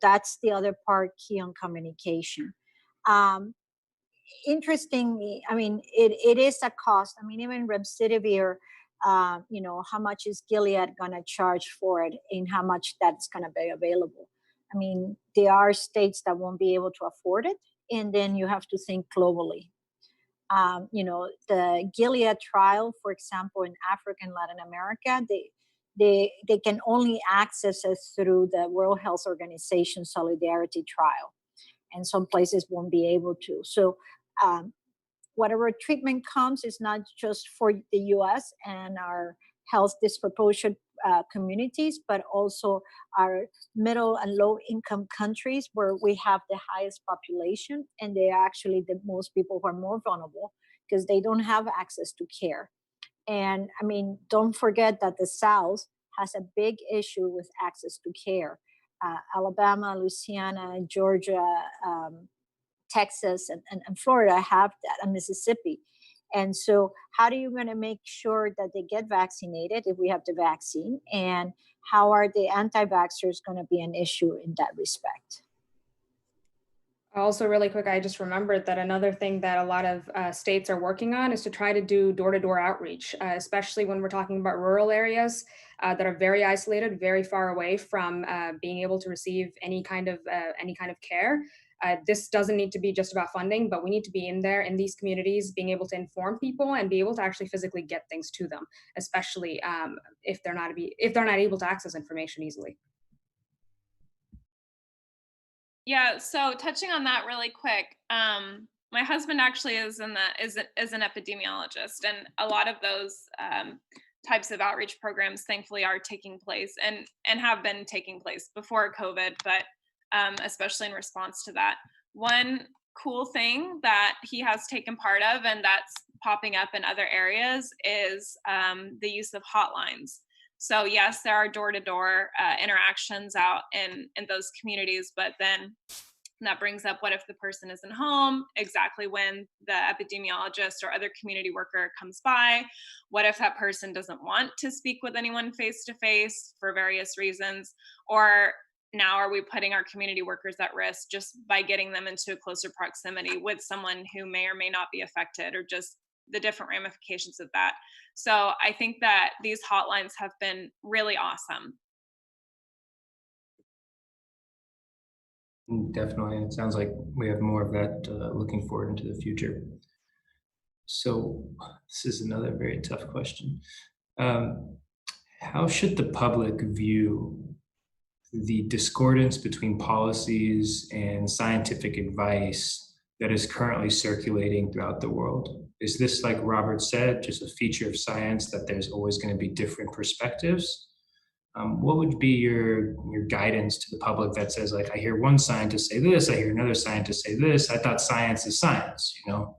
that's the other part, key on communication. Interestingly, I mean, it is a cost. I mean, even remdesivir, how much is Gilead going to charge for it and how much that's going to be available? I mean, there are states that won't be able to afford it. And then you have to think globally. The Gilead trial, for example, in Africa and Latin America, they can only access it through the World Health Organization Solidarity Trial. And some places won't be able to. So whatever treatment comes is not just for the US and our health disproportionate communities, but also our middle and low income countries where we have the highest population, and they are actually the most people who are more vulnerable because they don't have access to care. And I mean, don't forget that the South has a big issue with access to care. Alabama, Louisiana, Georgia, Texas, and Florida have that, and Mississippi. And so how are you going to make sure that they get vaccinated if we have the vaccine? And how are the anti-vaxxers going to be an issue in that respect? Also, really quick, I just remembered that another thing that a lot of states are working on is to try to do door-to-door outreach, especially when we're talking about rural areas that are very isolated, very far away from being able to receive any kind of care. This doesn't need to be just about funding, but we need to be in there in these communities, being able to inform people and be able to actually physically get things to them, especially if they're not able to access information easily. Yeah, so touching on that really quick, my husband actually is an epidemiologist, and a lot of those types of outreach programs, thankfully, are taking place and have been taking place before COVID, but especially in response to that. One cool thing that he has taken part of, and that's popping up in other areas, is the use of hotlines. So yes, there are door-to-door interactions out in those communities, but then that brings up, what if the person isn't home exactly when the epidemiologist or other community worker comes by? What if that person doesn't want to speak with anyone face-to-face for various reasons? Or now are we putting our community workers at risk just by getting them into a closer proximity with someone who may or may not be affected, or just the different ramifications of that? So I think that these hotlines have been really awesome. Definitely. It sounds like we have more of that looking forward into the future. So this is another very tough question. How should the public view the discordance between policies and scientific advice that is currently circulating throughout the world? Is this, like Robert said, just a feature of science that there's always going to be different perspectives? What would be your guidance to the public that says, like, I hear one scientist say this, I hear another scientist say this, I thought science is science, you know?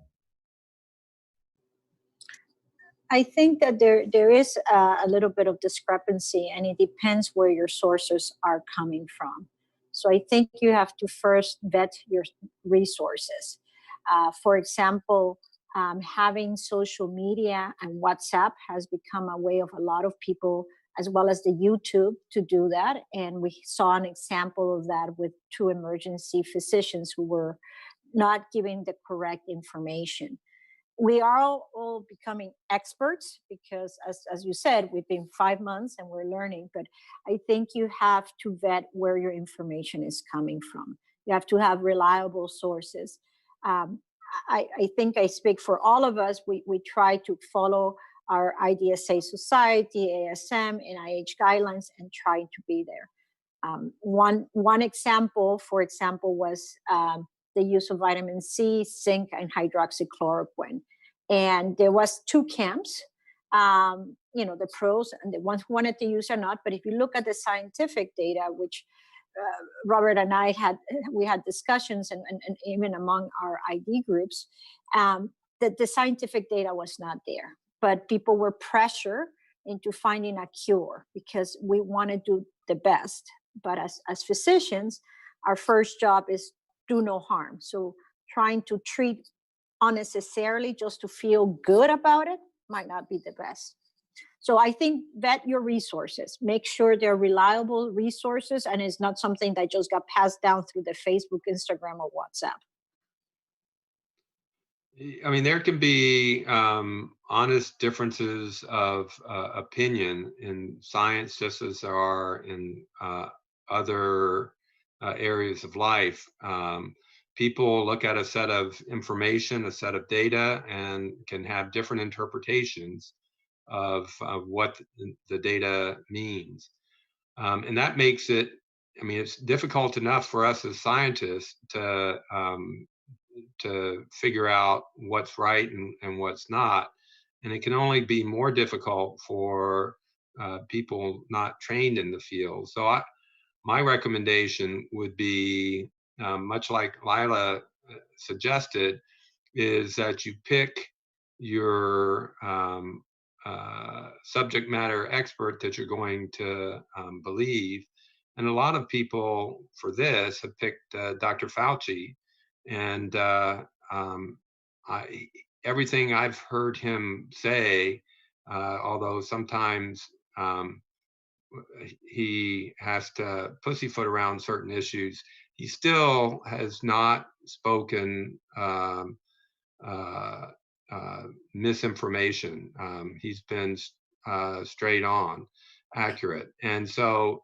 I think that there is a little bit of discrepancy, and it depends where your sources are coming from. So I think you have to first vet your resources. For example, having social media and WhatsApp has become a way of a lot of people, as well as the YouTube, to do that. And we saw an example of that with 2 emergency physicians who were not giving the correct information. We are all becoming experts because, as you said, we've been 5 months and we're learning, but I think you have to vet where your information is coming from. You have to have reliable sources. I think I speak for all of us. We try to follow our IDSA Society, ASM, and IH guidelines and try to be there. One example, for example, was the use of vitamin C, zinc, and hydroxychloroquine. And there was 2 camps, the pros and the ones who wanted to use or not. But if you look at the scientific data, which Robert and I had discussions and even among our ID groups, that the scientific data was not there. But people were pressured into finding a cure because we want to do the best. But as physicians, our first job is do no harm. So trying to treat unnecessarily just to feel good about it might not be the best. So I think vet your resources, make sure they're reliable resources, and it's not something that just got passed down through the Facebook, Instagram, or WhatsApp. I mean, there can be honest differences of opinion in science, just as there are in other areas of life. People look at a set of information, a set of data, and can have different interpretations of what the data means. And that makes it, I mean, it's difficult enough for us as scientists to figure out what's right and what's not. And it can only be more difficult for people not trained in the field. So my recommendation would be, much like Laila suggested, is that you pick your subject matter expert that you're going to believe. And a lot of people for this have picked Dr. Fauci. And everything I've heard him say, although sometimes he has to pussyfoot around certain issues, he still has not spoken misinformation. He's been straight on, accurate. And so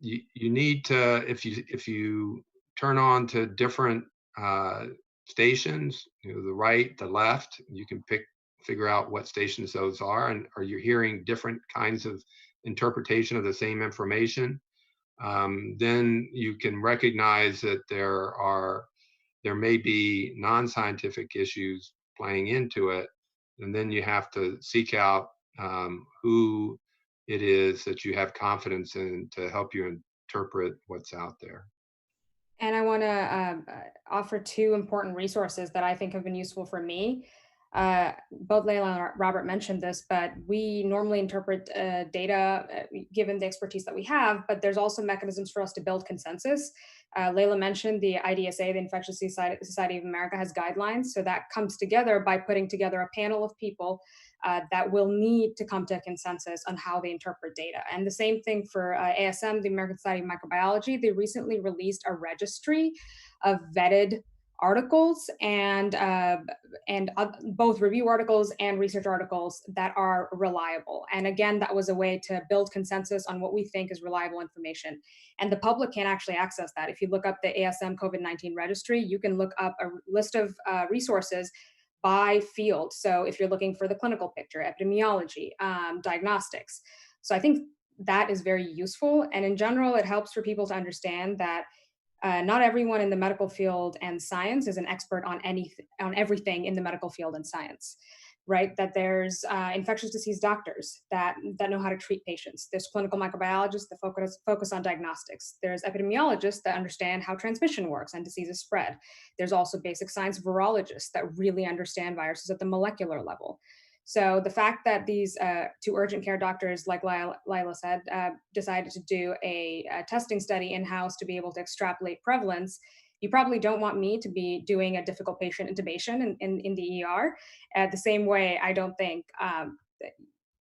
you need to, if you turn on to different stations, the right, the left, you can figure out what stations those are, and are you hearing different kinds of interpretation of the same information? Then you can recognize that there may be non-scientific issues playing into it, and then you have to seek out who it is that you have confidence in to help you interpret what's out there. And I want to offer two important resources that I think have been useful for me. Both Laila and Robert mentioned this, but we normally interpret data given the expertise that we have, but there's also mechanisms for us to build consensus. Laila mentioned the IDSA, the Infectious Society of America, has guidelines. So that comes together by putting together a panel of people that will need to come to a consensus on how they interpret data. And the same thing for ASM, the American Society of Microbiology. They recently released a registry of vetted articles and both review articles and research articles that are reliable. And again, that was a way to build consensus on what we think is reliable information. And the public can actually access that. If you look up the ASM COVID-19 registry, you can look up a list of resources by field. So if you're looking for the clinical picture, epidemiology, diagnostics. So I think that is very useful. And in general, it helps for people to understand that not everyone in the medical field and science is an expert on everything in the medical field and science, right? That there's infectious disease doctors that know how to treat patients. There's clinical microbiologists that focus on diagnostics. There's epidemiologists that understand how transmission works and diseases spread. There's also basic science virologists that really understand viruses at the molecular level. So the fact that these two urgent care doctors, like Laila said, decided to do a testing study in-house to be able to extrapolate prevalence, you probably don't want me to be doing a difficult patient intubation in the ER. The same way, I don't think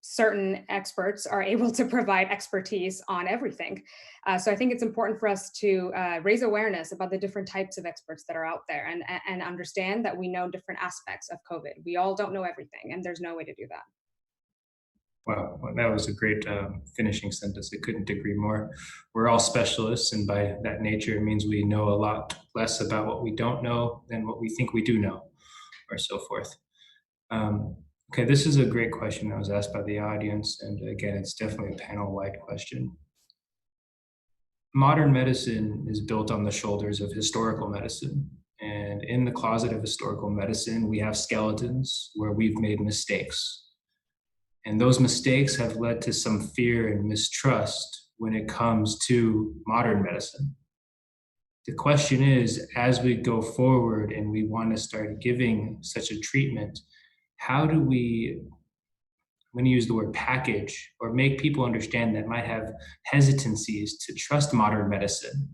certain experts are able to provide expertise on everything. So I think it's important for us to raise awareness about the different types of experts that are out there and understand that we know different aspects of COVID. We all don't know everything, and there's no way to do that. Wow, well, that was a great finishing sentence. I couldn't agree more. We're all specialists, and by that nature, it means we know a lot less about what we don't know than what we think we do know, or so forth. Okay, this is a great question that was asked by the audience, and again, it's definitely a panel-wide question. Modern medicine is built on the shoulders of historical medicine, and in the closet of historical medicine, we have skeletons where we've made mistakes. And those mistakes have led to some fear and mistrust when it comes to modern medicine. The question is, as we go forward and we want to start giving such a treatment, how do we, I'm going to use the word package, or make people understand that might have hesitancies to trust modern medicine,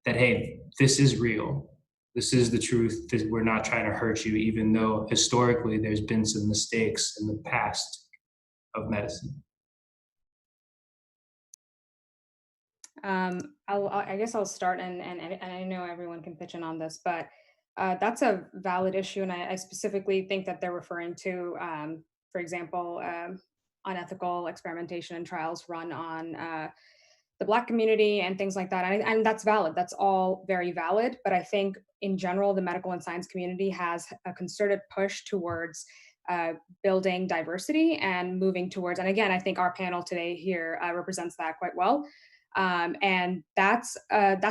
that, hey, this is real. This is the truth. We're not trying to hurt you, even though historically there's been some mistakes in the past of medicine. I guess I'll start, and I know everyone can pitch in on this, but that's a valid issue, and I specifically think that they're referring to, for example, unethical experimentation and trials run on the Black community and things like that, and that's valid. That's all very valid, but I think in general, the medical and science community has a concerted push towards building diversity and moving towards, and again, I think our panel today here represents that quite well. And that's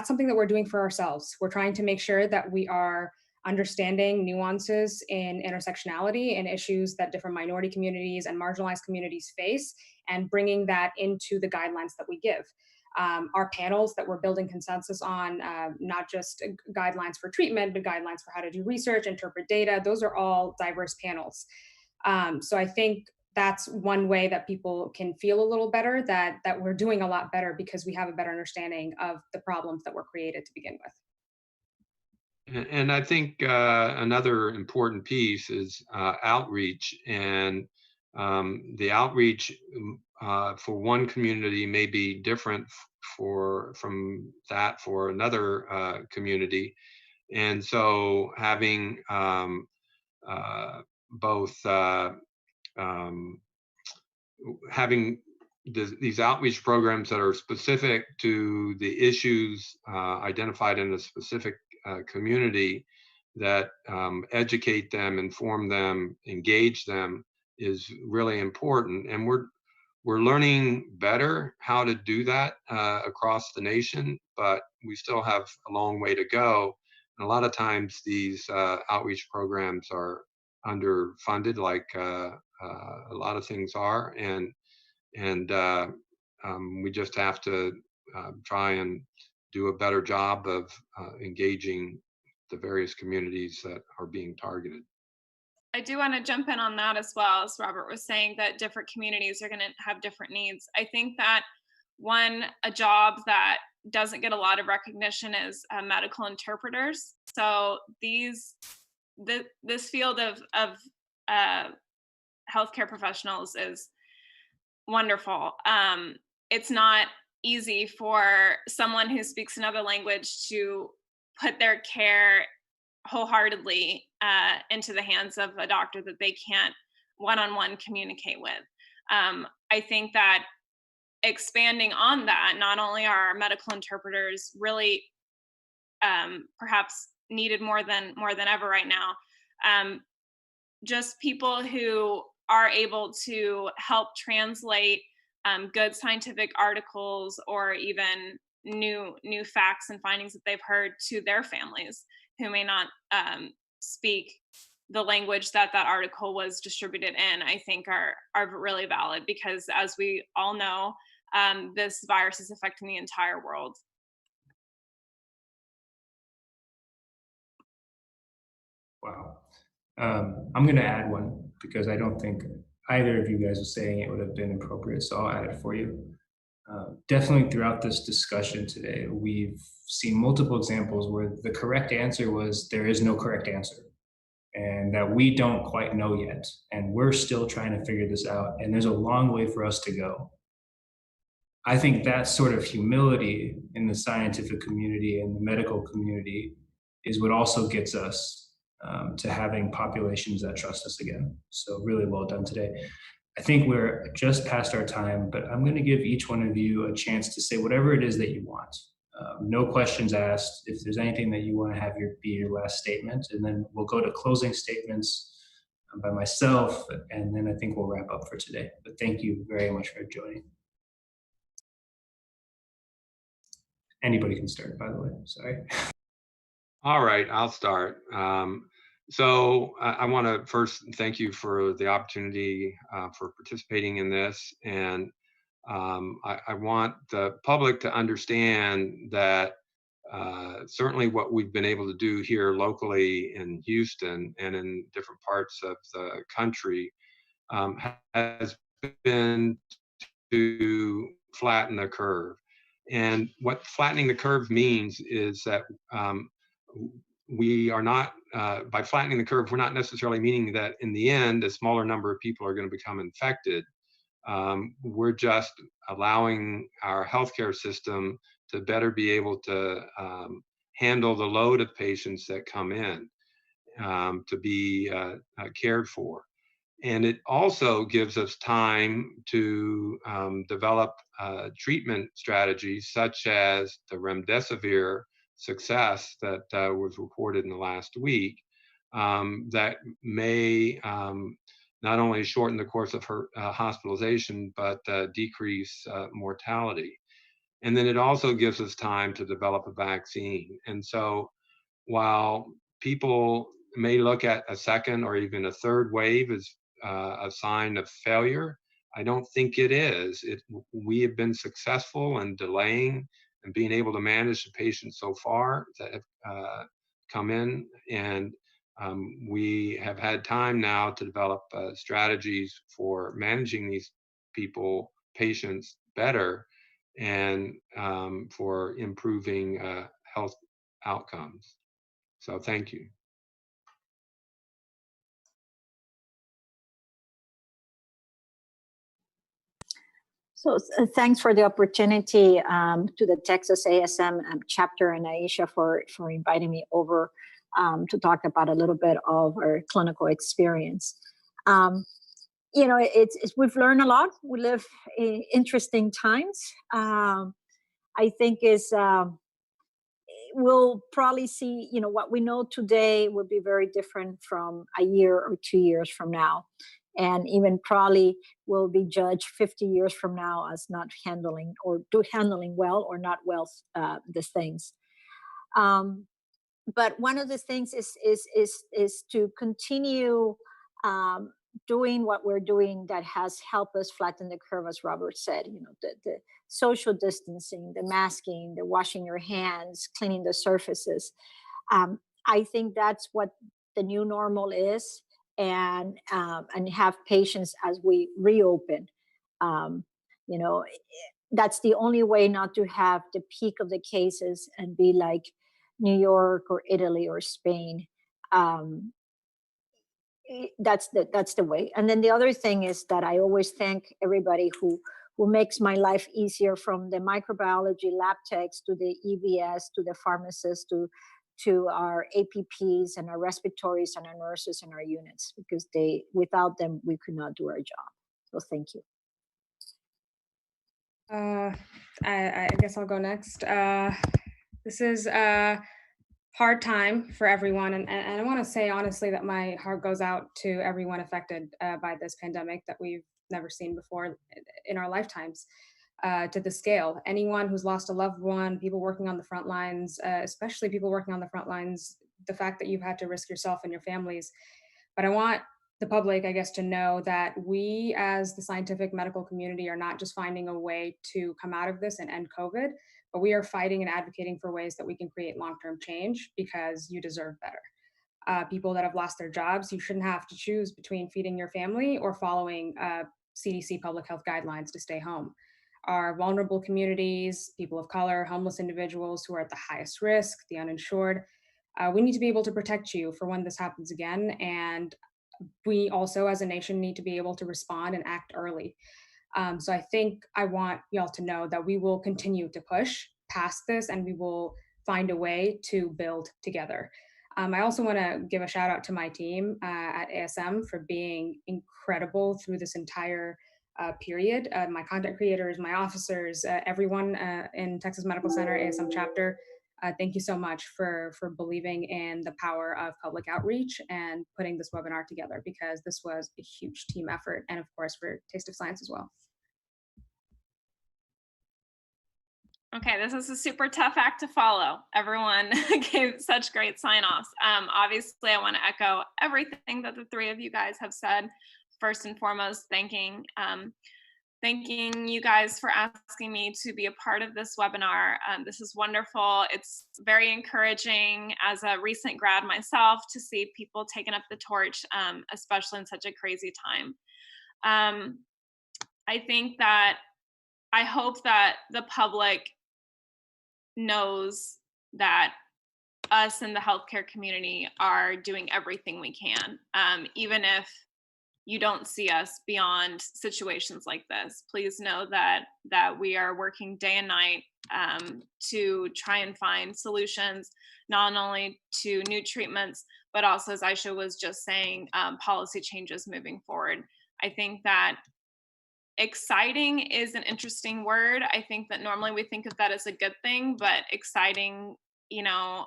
something that we're doing for ourselves. We're trying to make sure that we are understanding nuances in intersectionality and issues that different minority communities and marginalized communities face, and bringing that into the guidelines that we give. Our panels that we're building consensus on, not just guidelines for treatment, but guidelines for how to do research, interpret data, those are all diverse panels. So I think that's one way that people can feel a little better, that we're doing a lot better because we have a better understanding of the problems that were created to begin with. And I think another important piece is outreach, and the outreach for one community may be different from that for another community. And so having both having these outreach programs that are specific to the issues identified in a specific community, that educate them, inform them, engage them, is really important. And we're learning better how to do that across the nation, but we still have a long way to go. And a lot of times these outreach programs are underfunded, like a lot of things are, and we just have to try and do a better job of engaging the various communities that are being targeted. I do want to jump in on that as well, as Robert was saying, that different communities are going to have different needs. I think that a job that doesn't get a lot of recognition is medical interpreters. So this field of healthcare professionals is wonderful. It's not easy for someone who speaks another language to put their care wholeheartedly into the hands of a doctor that they can't one-on-one communicate with. I think that expanding on that, not only are our medical interpreters really perhaps needed more than ever right now, just people who are able to help translate good scientific articles or even new facts and findings that they've heard to their families who may not speak the language that article was distributed in, I think are really valid, because as we all know, this virus is affecting the entire world. Wow. I'm going to add one because I don't think either of you guys was saying it would have been appropriate, so I'll add it for you. Definitely throughout this discussion today, we've seen multiple examples where the correct answer was there is no correct answer, and that we don't quite know yet, and we're still trying to figure this out, and there's a long way for us to go. I think that sort of humility in the scientific community and the medical community is what also gets us to having populations that trust us again. So really well done today. I think we're just past our time, but I'm going to give each one of you a chance to say whatever it is that you want. No questions asked. If there's anything that you want to have be your last statement, and then we'll go to closing statements by myself, and then I think we'll wrap up for today. But thank you very much for joining. Anybody can start, by the way, sorry. All right, I'll start. So I want to first thank you for the opportunity for participating in this. And I want the public to understand that certainly what we've been able to do here locally in Houston and in different parts of the country has been to flatten the curve. And what flattening the curve means is that we are not, by flattening the curve, we're not necessarily meaning that in the end, a smaller number of people are going to become infected. We're just allowing our healthcare system to better be able to handle the load of patients that come in to be cared for. And it also gives us time to develop treatment strategies such as the remdesivir success that was reported in the last week that may not only shorten the course of her hospitalization, but decrease mortality. And then it also gives us time to develop a vaccine. And so while people may look at a second or even a third wave as a sign of failure, I don't think it is. We have been successful in delaying and being able to manage the patients so far that have come in, and we have had time now to develop strategies for managing these patients better, and for improving health outcomes. So thank you. So thanks for the opportunity to the Texas ASM chapter and Ayesha for inviting me over to talk about a little bit of our clinical experience. You know, we've learned a lot. We live in interesting times. I think we'll probably see, you know, what we know today will be very different from a year or 2 years from now. And even probably will be judged 50 years from now as not handling well or not well the things. But one of the things is to continue doing what we're doing that has helped us flatten the curve, as Robert said. You know, the social distancing, the masking, the washing your hands, cleaning the surfaces. I think that's what the new normal is. And have patience as we reopen. You know, that's the only way not to have the peak of the cases and be like New York or Italy or Spain. That's the way. And then the other thing is that I always thank everybody who makes my life easier, from the microbiology lab techs to the EVS to the pharmacists to our APPs and our respiratories and our nurses and our units, because without them, we could not do our job. So thank you. I guess I'll go next. This is a hard time for everyone. And I want to say honestly that my heart goes out to everyone affected by this pandemic that we've never seen before in our lifetimes. To the scale. Anyone who's lost a loved one, people working on the front lines, especially people working on the front lines, the fact that you've had to risk yourself and your families. But I want the public, I guess, to know that we as the scientific medical community are not just finding a way to come out of this and end COVID, but we are fighting and advocating for ways that we can create long-term change, because you deserve better. People that have lost their jobs, you shouldn't have to choose between feeding your family or following CDC public health guidelines to stay home. Our vulnerable communities, people of color, homeless individuals who are at the highest risk, the uninsured. We need to be able to protect you for when this happens again. And we also as a nation need to be able to respond and act early. So I think I want y'all to know that we will continue to push past this, and we will find a way to build together. I also want to give a shout out to my team at ASM for being incredible through this entire period. My content creators, my officers, everyone in Texas Medical Center ASM chapter, thank you so much for believing in the power of public outreach and putting this webinar together, because this was a huge team effort, and of course for Taste of Science as well. Okay, this is a super tough act to follow. Everyone gave such great sign-offs. Obviously, I want to echo everything that the three of you guys have said. First and foremost, thanking you guys for asking me to be a part of this webinar. This is wonderful. It's very encouraging as a recent grad myself to see people taking up the torch, especially in such a crazy time. I hope that the public knows that us in the healthcare community are doing everything we can, even if you don't see us beyond situations like this. Please know that we are working day and night to try and find solutions, not only to new treatments, but also, as Ayesha was just saying, policy changes moving forward. I think that exciting is an interesting word. I think that normally we think of that as a good thing, but exciting, you know,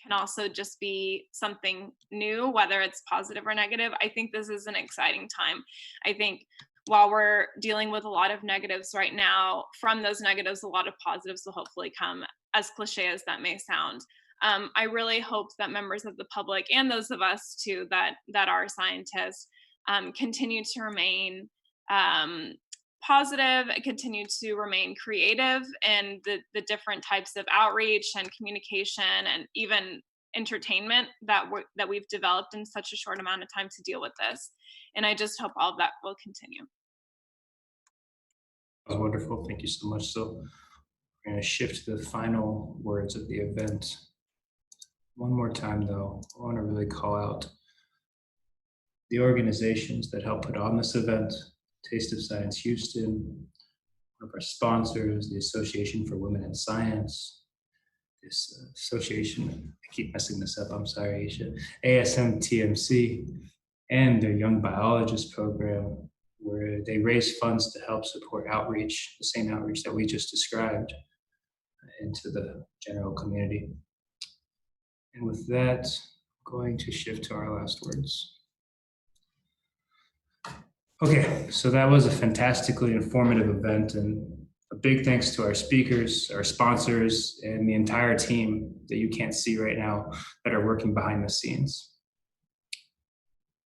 can also just be something new, whether it's positive or negative. I think this is an exciting time. I think while we're dealing with a lot of negatives right now, from those negatives, a lot of positives will hopefully come, as cliche as that may sound. I really hope that members of the public, and those of us too that are scientists, continue to remain positive, continue to remain creative in the different types of outreach and communication and even entertainment that we've developed in such a short amount of time to deal with this. And I just hope all of that will continue. That was wonderful. Thank you so much. So we're going to shift to the final words of the event. One more time, though, I want to really call out the organizations that helped put on this event: Taste of Science Houston, one of our sponsors, the Association for Women in Science, this association, I keep messing this up, I'm sorry, Ayesha, ASM-TMC, and their Young Biologist program, where they raise funds to help support outreach, the same outreach that we just described, into the general community. And with that, I'm going to shift to our last words. Okay, so that was a fantastically informative event, and a big thanks to our speakers, our sponsors, and the entire team that you can't see right now that are working behind the scenes.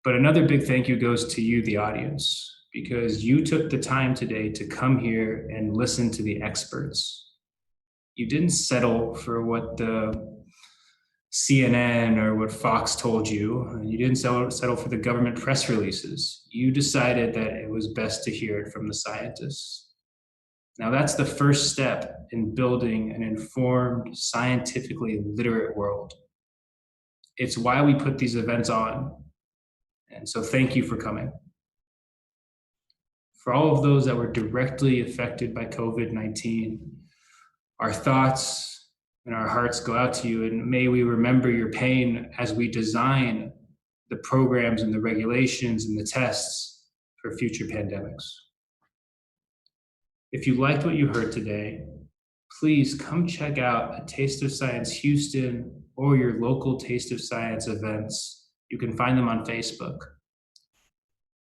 But another big thank you goes to you, the audience, because you took the time today to come here and listen to the experts. You didn't settle for what the CNN or what Fox told you. You didn't settle for the government press releases. You decided that it was best to hear it from the scientists. Now that's the first step in building an informed, scientifically literate world. It's why we put these events on. And so thank you for coming. For all of those that were directly affected by COVID-19, our thoughts and our hearts go out to you, and may we remember your pain as we design the programs and the regulations and the tests for future pandemics. If you liked what you heard today, please come check out a Taste of Science Houston or your local Taste of Science events. You can find them on Facebook.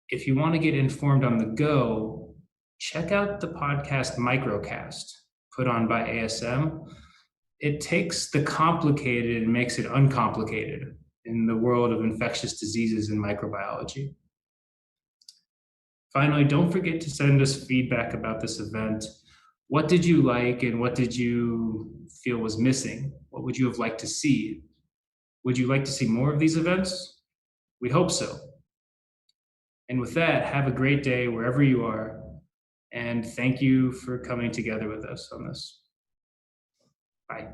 If you want to get informed on the go, check out the podcast Microcast, put on by ASM. It takes the complicated and makes it uncomplicated in the world of infectious diseases and microbiology. Finally, don't forget to send us feedback about this event. What did you like and what did you feel was missing? What would you have liked to see? Would you like to see more of these events? We hope so. And with that, have a great day wherever you are. And thank you for coming together with us on this. Bye.